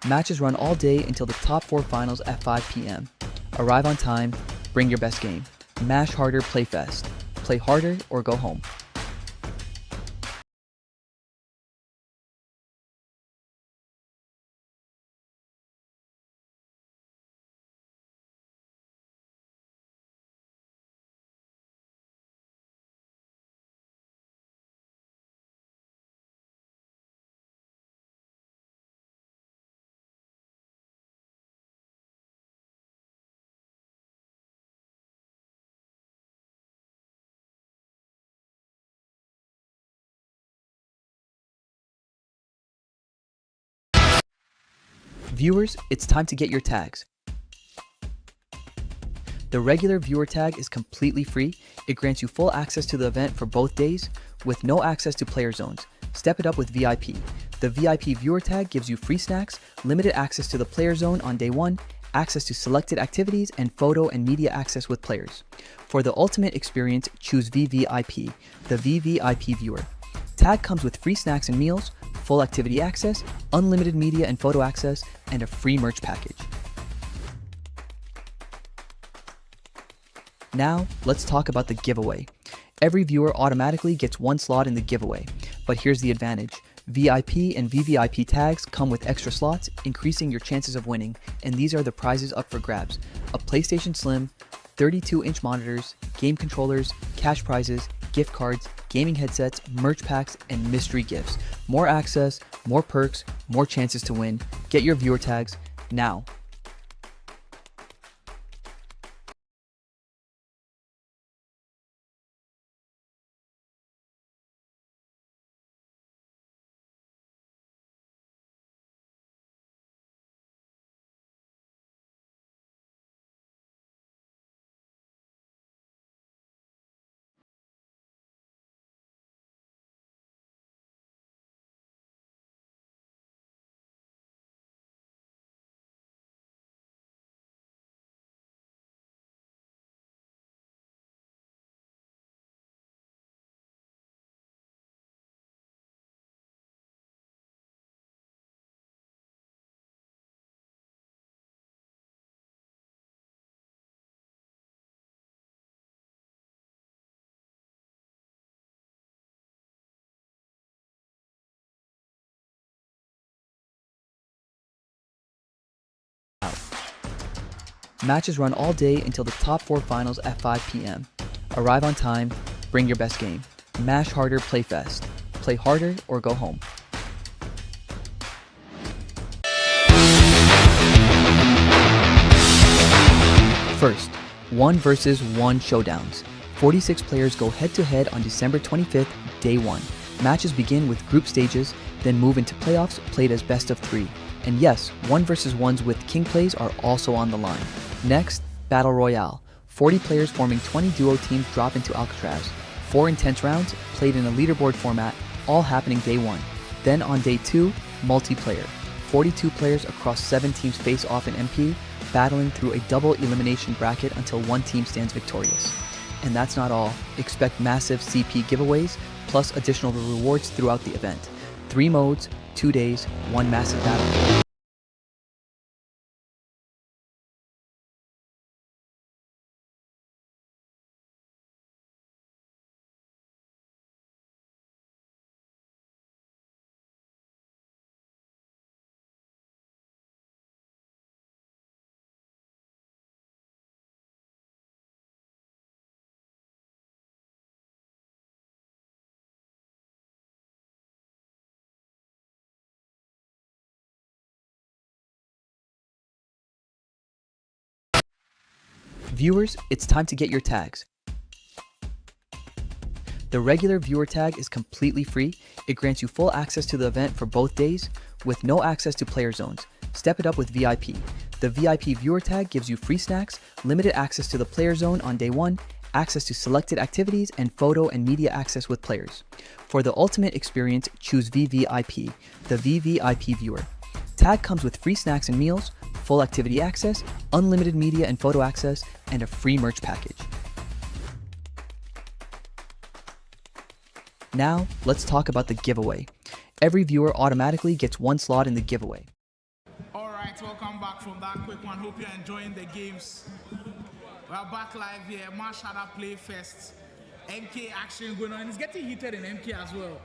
S3: Matches run all day until the top 4 finals at 5 p.m. Arrive on time, bring your best game. Mashharder Playfest. Play harder or go home. Viewers, it's time to get your tags. The regular viewer tag is completely free. It grants you full access to the event for both days with no access to player zones. Step it up with VIP. The VIP viewer tag gives you free snacks, limited access to the player zone on day 1, access to selected activities, and photo and media access with players. For the ultimate experience, choose VVIP, the VVIP viewer. Tag comes with free snacks and meals, full activity access, unlimited media and photo access, and a free merch package. Now, let's talk about the giveaway. Every viewer automatically gets 1 slot in the giveaway, but here's the advantage. VIP and VVIP tags come with extra slots, increasing your chances of winning, and these are the prizes up for grabs. A PlayStation Slim, 32-inch monitors, game controllers, cash prizes, gift cards, gaming headsets, merch packs, and mystery gifts. More access, more perks, more chances to win. Get your viewer tags now. Matches run all day until the top 4 finals at 5 p.m. Arrive on time, bring your best game. Mashharder Playfest. Play harder or go home. First, 1 versus 1 showdowns. 46 players go head-to-head on December 25th, day 1. Matches begin with group stages, then move into playoffs played as best of 3. And yes, 1 versus 1s with king plays are also on the line. Next, Battle Royale. 40 players forming 20 duo teams drop into Alcatraz. 4 intense rounds, played in a leaderboard format, all happening day 1. Then on day 2, multiplayer. 42 players across 7 teams face off in MP, battling through a double elimination bracket until one team stands victorious. And that's not all. Expect massive CP giveaways, plus additional rewards throughout the event. 3 modes, 2 days, 1 massive battle. Viewers, it's time to get your tags. The regular viewer tag is completely free. It grants you full access to the event for both days with no access to player zones. Step it up with VIP. The VIP viewer tag gives you free snacks, limited access to the player zone on day 1, access to selected activities, and photo and media access with players. For the ultimate experience, choose VVIP, the VVIP viewer. Tag comes with free snacks and meals, full activity access, unlimited media and photo access, and a free merch package. Now, let's talk about the giveaway. Every viewer automatically gets 1 slot in the giveaway.
S1: from that quick one. Hope you're enjoying the games. We're back live here. Mashharder Playfest. MK action going on. And it's getting heated in MK as well.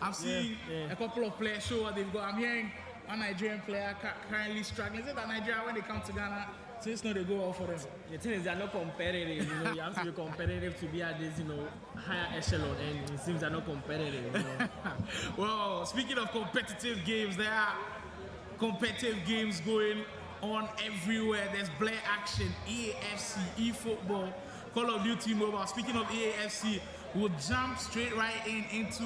S1: I'm seeing a couple of players show what they've got. I'm hearing one Nigerian player currently struggling. Is it that Nigeria, when they come to Ghana, since no, they go all for them?
S4: The thing is, they're not competitive. You know, you have to be competitive to be at this, you know, higher echelon, and it seems they're not competitive. You know?
S1: Well, speaking of competitive games, there are competitive games going on everywhere. There's Blair action, EAFC, eFootball, Call of Duty Mobile. Speaking of EAFC, we'll jump straight right into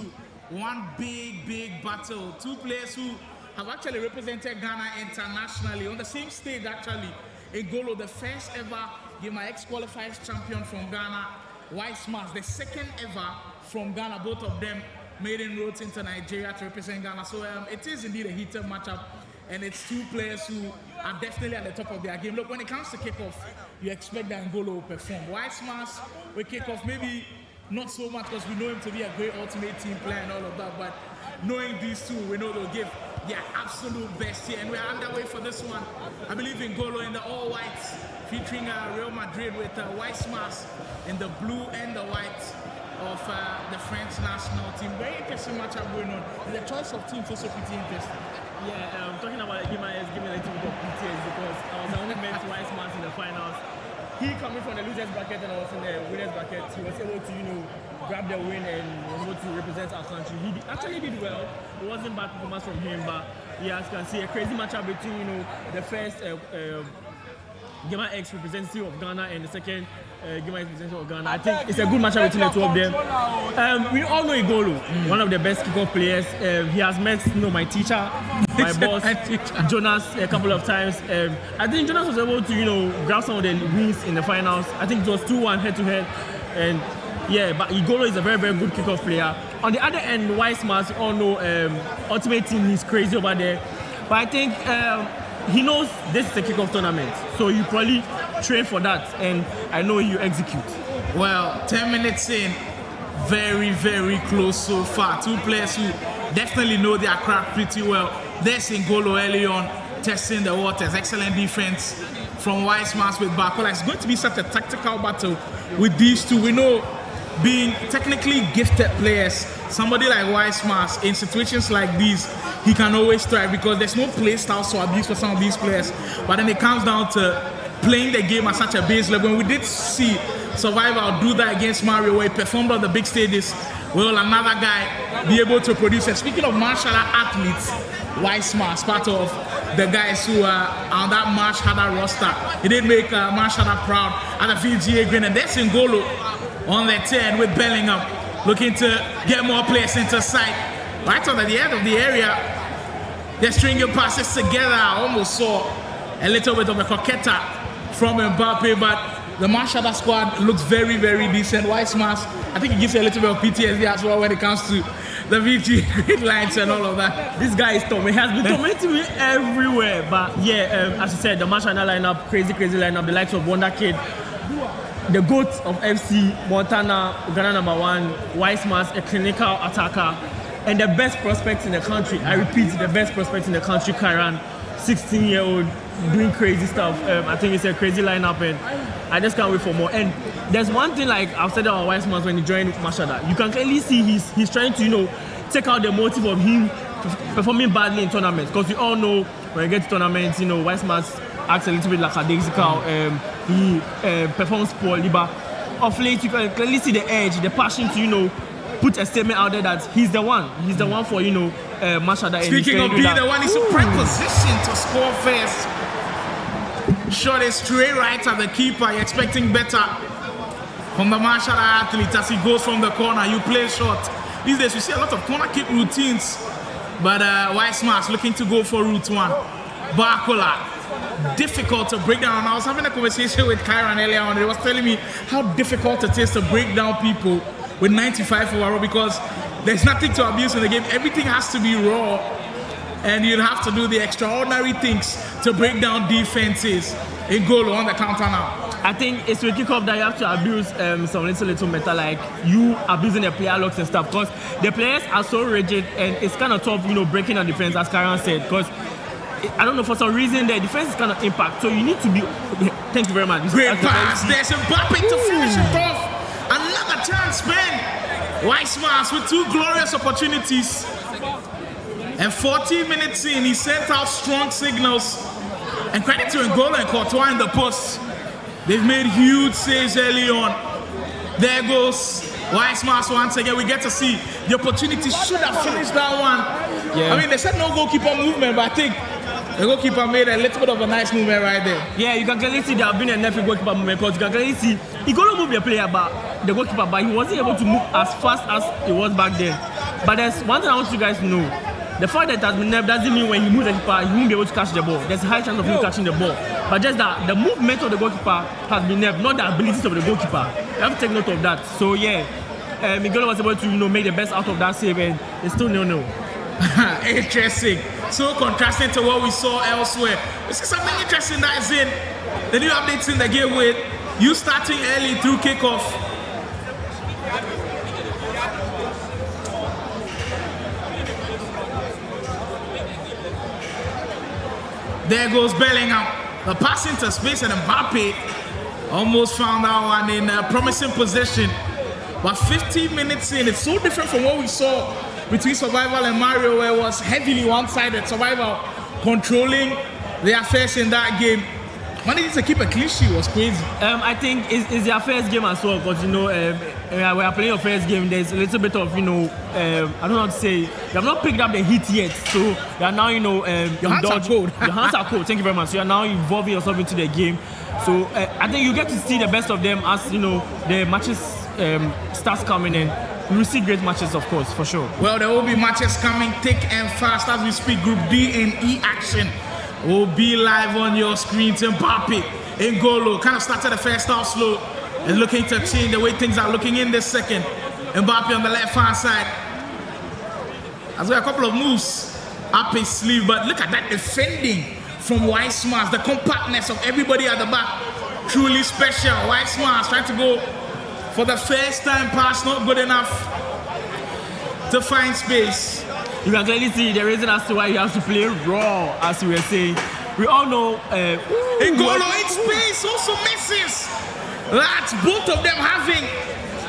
S1: one big battle. Two players who have actually represented Ghana internationally on the same stage, actually. Ngolo, the first ever Game X qualifiers champion from Ghana. Weissmas, the second ever from Ghana. Both of them made inroads into Nigeria to represent Ghana. So it is indeed a heated matchup. And it's two players who are definitely at the top of their game. Look, when it comes to kickoff, you expect that Ngolo will perform. Weissmas will kick off, maybe not so much because we know him to be a great ultimate team player and all of that. But knowing these two, we know they'll give their absolute best here. And we're underway for this one. I believe Ngolo in the all-whites, featuring Real Madrid with Weissmas in the blue and the white of the French national team. Very interesting matchup going on. And the choice of teams also pretty interesting.
S4: Yeah, talking about Game X, give me a little bit of PTS because I was the only man to Weissmas in the finals. He coming from the losers bracket and I was in the winners bracket. He was able to, you know, grab the win and was able to represent our country. He actually did well. It wasn't bad performance from him, but yeah, as you can see, a crazy matchup between, you know, the first Game X representative of Ghana and the second Game X representative of Ghana. I think it's a good matchup between the two of them. We all know Ngolo, one of the best kickoff players. He has met, you know, my teacher, my boss, Jonas, a couple of times. I think Jonas was able to, you know, grab some of the wins in the finals. I think it was 2-1 head-to-head. And yeah, but Ngolo is a very good kickoff player. On the other end, Weissmas, you all know, Ultimate Team, he's crazy over there. But I think he knows this is a kickoff tournament, so you probably train for that, and I know you execute.
S1: Well, 10 minutes in, very close so far. Two players who definitely know their craft pretty well. There's Ngolo early on, testing the waters. Excellent defense from Weissmas with Bakola. It's going to be such a tactical battle with these two. We know, being technically gifted players, somebody like Weissmas, in situations like these, he can always thrive because there's no play style to abuse for some of these players. But then it comes down to playing the game at such a base level. And we did see Survivor do that against Mario, where he performed on the big stages. Will another guy be able to produce? And speaking of Mashharder athletes, Weissmas, part of the guys who are on that Mashharder roster. He did make Mashharder proud at the VGA Green. And there's Ngolo on the 10 with Bellingham, looking to get more players into sight. Right on the end of the area, they're stringing passes together. I almost saw a little bit of a coquetta from Mbappe, but the Mashharder squad looks very decent. Weissmas, I think it gives you a little bit of PTSD as well when it comes to the VG grid lines and all of that.
S4: This guy is Tom. He has been tormenting me everywhere. But yeah, as you said, the Mashharder lineup, crazy lineup, the likes of Wonder Kid, the GOAT of FC, Montana, Ghana #1, Weissmas, a clinical attacker, and the best prospects in the country. I repeat, the best prospects in the country, Kairan, 16-year-old, doing crazy stuff. I think it's a crazy lineup, and I just can't wait for more. And there's one thing, like I've said about Weissmas when he joined Mashharder, you can clearly see he's trying to, you know, take out the motive of him performing badly in tournaments. Because we all know when you get to tournaments, you know, Weissmas acts a little bit lackadaisical. He performs poorly, but of late you can clearly see the edge, the passion to, you know, put a statement out there that he's the one. He's the one for, you know, Mashharder.
S1: Speaking of being the one, he's in prime position to score first. Shot is straight right at the keeper. You're expecting better from the Mashharder athlete as he goes from the corner. You play short. These days we see a lot of corner kick routines, but Weissmas looking to go for route one. Bakola, difficult to break down. And I was having a conversation with Kairan earlier on. He was telling me how difficult it is to break down people with 95 overall because there's nothing to abuse in the game. Everything has to be raw, and you'd have to do the extraordinary things to break down defenses. Ngolo on the counter now.
S4: I think it's with kickoff that you have to abuse some little meta, like you abusing the player locks and stuff, because the players are so rigid and it's kind of tough, you know, breaking on defense, as Karen said, because I don't know, for some reason the defense is kind of impact. So you need to be. Thank you very much.
S1: Great pass. There's Mbappe to finish it off. Another chance, man. Weissmans with 2 glorious opportunities. And 14 minutes in, he sent out strong signals. And credit to N'Golo and Courtois in the post. They've made huge saves early on. There goes Weissmans once again. We get to see the opportunity. Should have finished that one.
S4: Yeah.
S1: I mean, they said no goalkeeper movement, but I think the goalkeeper made a little bit of a nice movement right there.
S4: Yeah, you can clearly see there have been enough goalkeeper movement because you can clearly see N'Golo moved the player, but the goalkeeper, but he wasn't able to move as fast as it was back then. But there's one thing I want you guys to know. The fact that it has been nerfed doesn't mean when he moves the keeper, he won't be able to catch the ball. There's a high chance of him catching the ball. But just that the movement of the goalkeeper has been nerfed, not the abilities of the goalkeeper. You have to take note of that. So yeah, N'Golo was able to make the best out of that save, and it's still 0-0.
S1: Interesting. So contrasting to what we saw elsewhere. This is something interesting that is in the new updates in the game with you starting early through kickoff. There goes Bellingham. The pass into space, and Mbappe almost found that one in a promising position. But 15 minutes in, it's so different from what we saw between Survival and Mario, where it was heavily one-sided. Survival controlling the affairs in that game. Managing to keep a clean sheet was crazy.
S4: I think it's their first game as well, because we are playing your first game. There's a little bit of I don't know how to say. You have not picked up the heat yet, so you are now
S1: your hands are cold.
S4: Your hands are cold. Thank you very much. So you are now involving yourself into the game. So I think you get to see the best of them as the matches starts coming in. We will see great matches, of course, for sure.
S1: Well, there will be matches coming thick and fast as we speak. Group D and E action will be live on your screens. Mbappe, N'Golo kind of started the first half slow and looking to change the way things are looking in this second. Mbappe on the left-hand side has got a couple of moves up his sleeve, but look at that defending from Weissmans. The compactness of everybody at the back, truly special. Weissmans trying to go for the first time pass, not good enough to find space.
S4: You can clearly see the reason as to why he has to play raw, as we were saying. We all know.
S1: N'Golo in space also misses. That's both of them having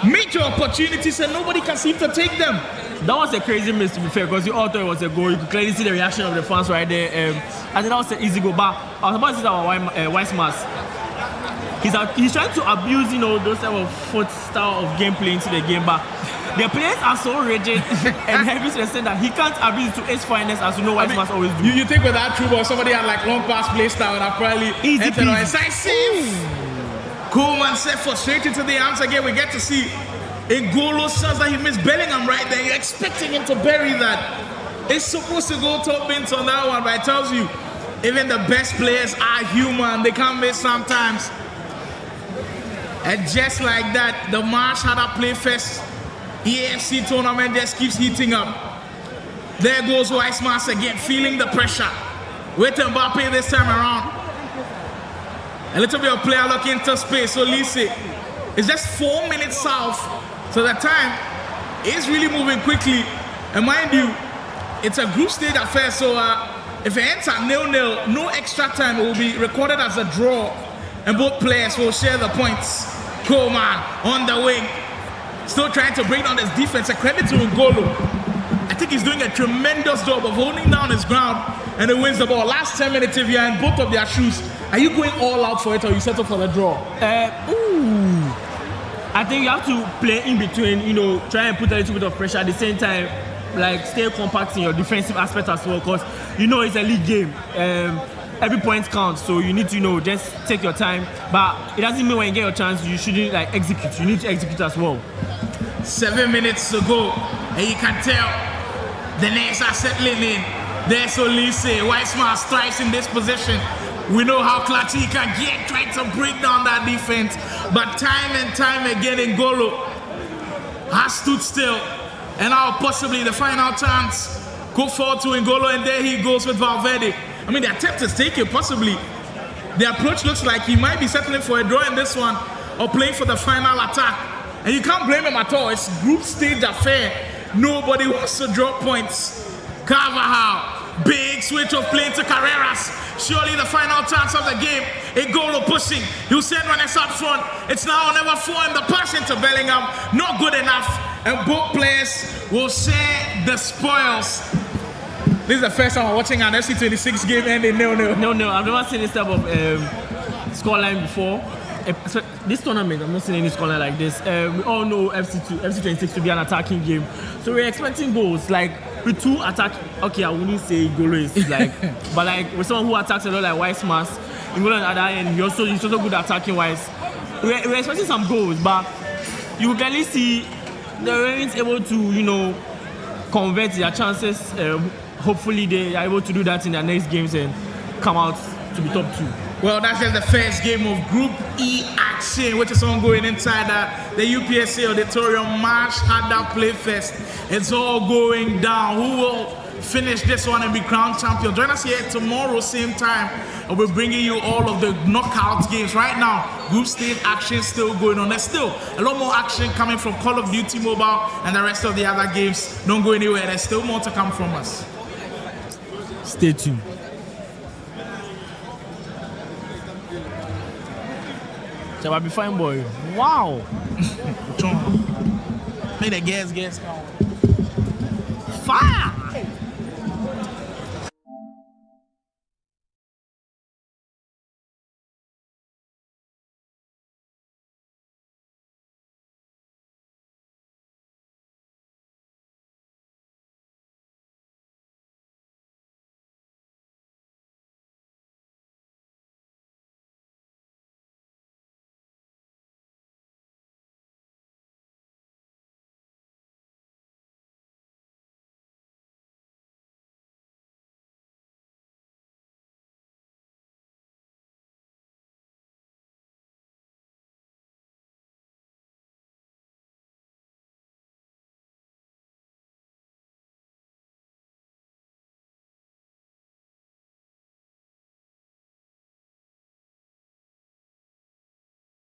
S1: major opportunities and nobody can seem to take them.
S4: That was a crazy miss, to be fair, because you all thought it was a goal. You could clearly see the reaction of the fans right there. I think that was an easy goal. But I was about to say about Weissmans. He's trying to abuse, those type of foot style of gameplay into the game, but the players are so rigid and heavy to the extent that he can't abuse to his fineness, as Weissmans always do.
S1: You think with that true ball, somebody had like long pass play style and I probably
S4: easy
S1: on side save. Koeman set for straight into the arms again. We get to see N'Golo shots that he missed Bellingham right there. You're expecting him to bury that. It's supposed to go top bins on that one, but it tells you even the best players are human. They can't miss sometimes. And just like that, the Mashharder Playfest EAFC tournament just keeps heating up. There goes Weissmans again, feeling the pressure. With Mbappe this time around. A little bit of player look into space. So Lise, it's just 4 minutes south. So the time is really moving quickly. And mind you, it's a group stage affair. So if it ends at 0-0, no extra time will be recorded as a draw. And both players will share the points. Koeman on the wing. Still trying to bring down his defense. A credit to N'Golo. I think he's doing a tremendous job of holding down his ground. And he wins the ball. Last 10 minutes, if you're in both of their shoes, are you going all out for it or you settle for the draw?
S4: I think you have to play in between, try and put a little bit of pressure at the same time, like stay compact in your defensive aspect as well, because it's a league game. Every point counts, so you need to just take your time. But it doesn't mean when you get your chance, you shouldn't execute. You need to execute as well.
S1: 7 minutes to go, and you can tell the names are settling in. There's Olise. Weissmans thrives in this position. We know how clutch he can get, trying to break down that defense. But time and time again, N'Golo has stood still. And now possibly the final chance. Go forward to N'Golo, and there he goes with Valverde. I mean, the attempt is taken, possibly. The approach looks like he might be settling for a draw in this one or playing for the final attack. And you can't blame him at all. It's group stage affair. Nobody wants to drop points. Carvajal, big switch of play to Carreras. Surely the final chance of the game. A goal of pushing. Hussein when it's up front. It's now or never for him. The pass into Bellingham. Not good enough. And both players will share the spoils. This is the first time I'm watching an FC26 game ending 0-0.
S4: No, I've never seen this type of scoreline before. So this tournament, I'm not seeing any scoreline like this. We all know FC26 to be an attacking game. So we're expecting goals. Like, with two attack, okay, I wouldn't say goalies, like, but like with someone who attacks a lot like Weissmas, in goal on the other end, he's also good attacking wise. We're expecting some goals, but you can clearly see the Ravens able to, convert their chances. Hopefully they are able to do that in their next games and come out to be top 2.
S1: Well, that's just the first game of Group E action, which is ongoing inside the UPSA Auditorium Mashharder Playfest. It's all going down. Who will finish this one and be crowned champion? Join us here tomorrow, same time. And we're bringing you all of the knockout games. Right now, group stage action still going on. There's still a lot more action coming from Call of Duty Mobile and the rest of the other games. Don't go anywhere. There's still more to come from us.
S4: Stay tuned. So I'll be fine, boy. Wow.
S1: May the guess count.
S4: Fire!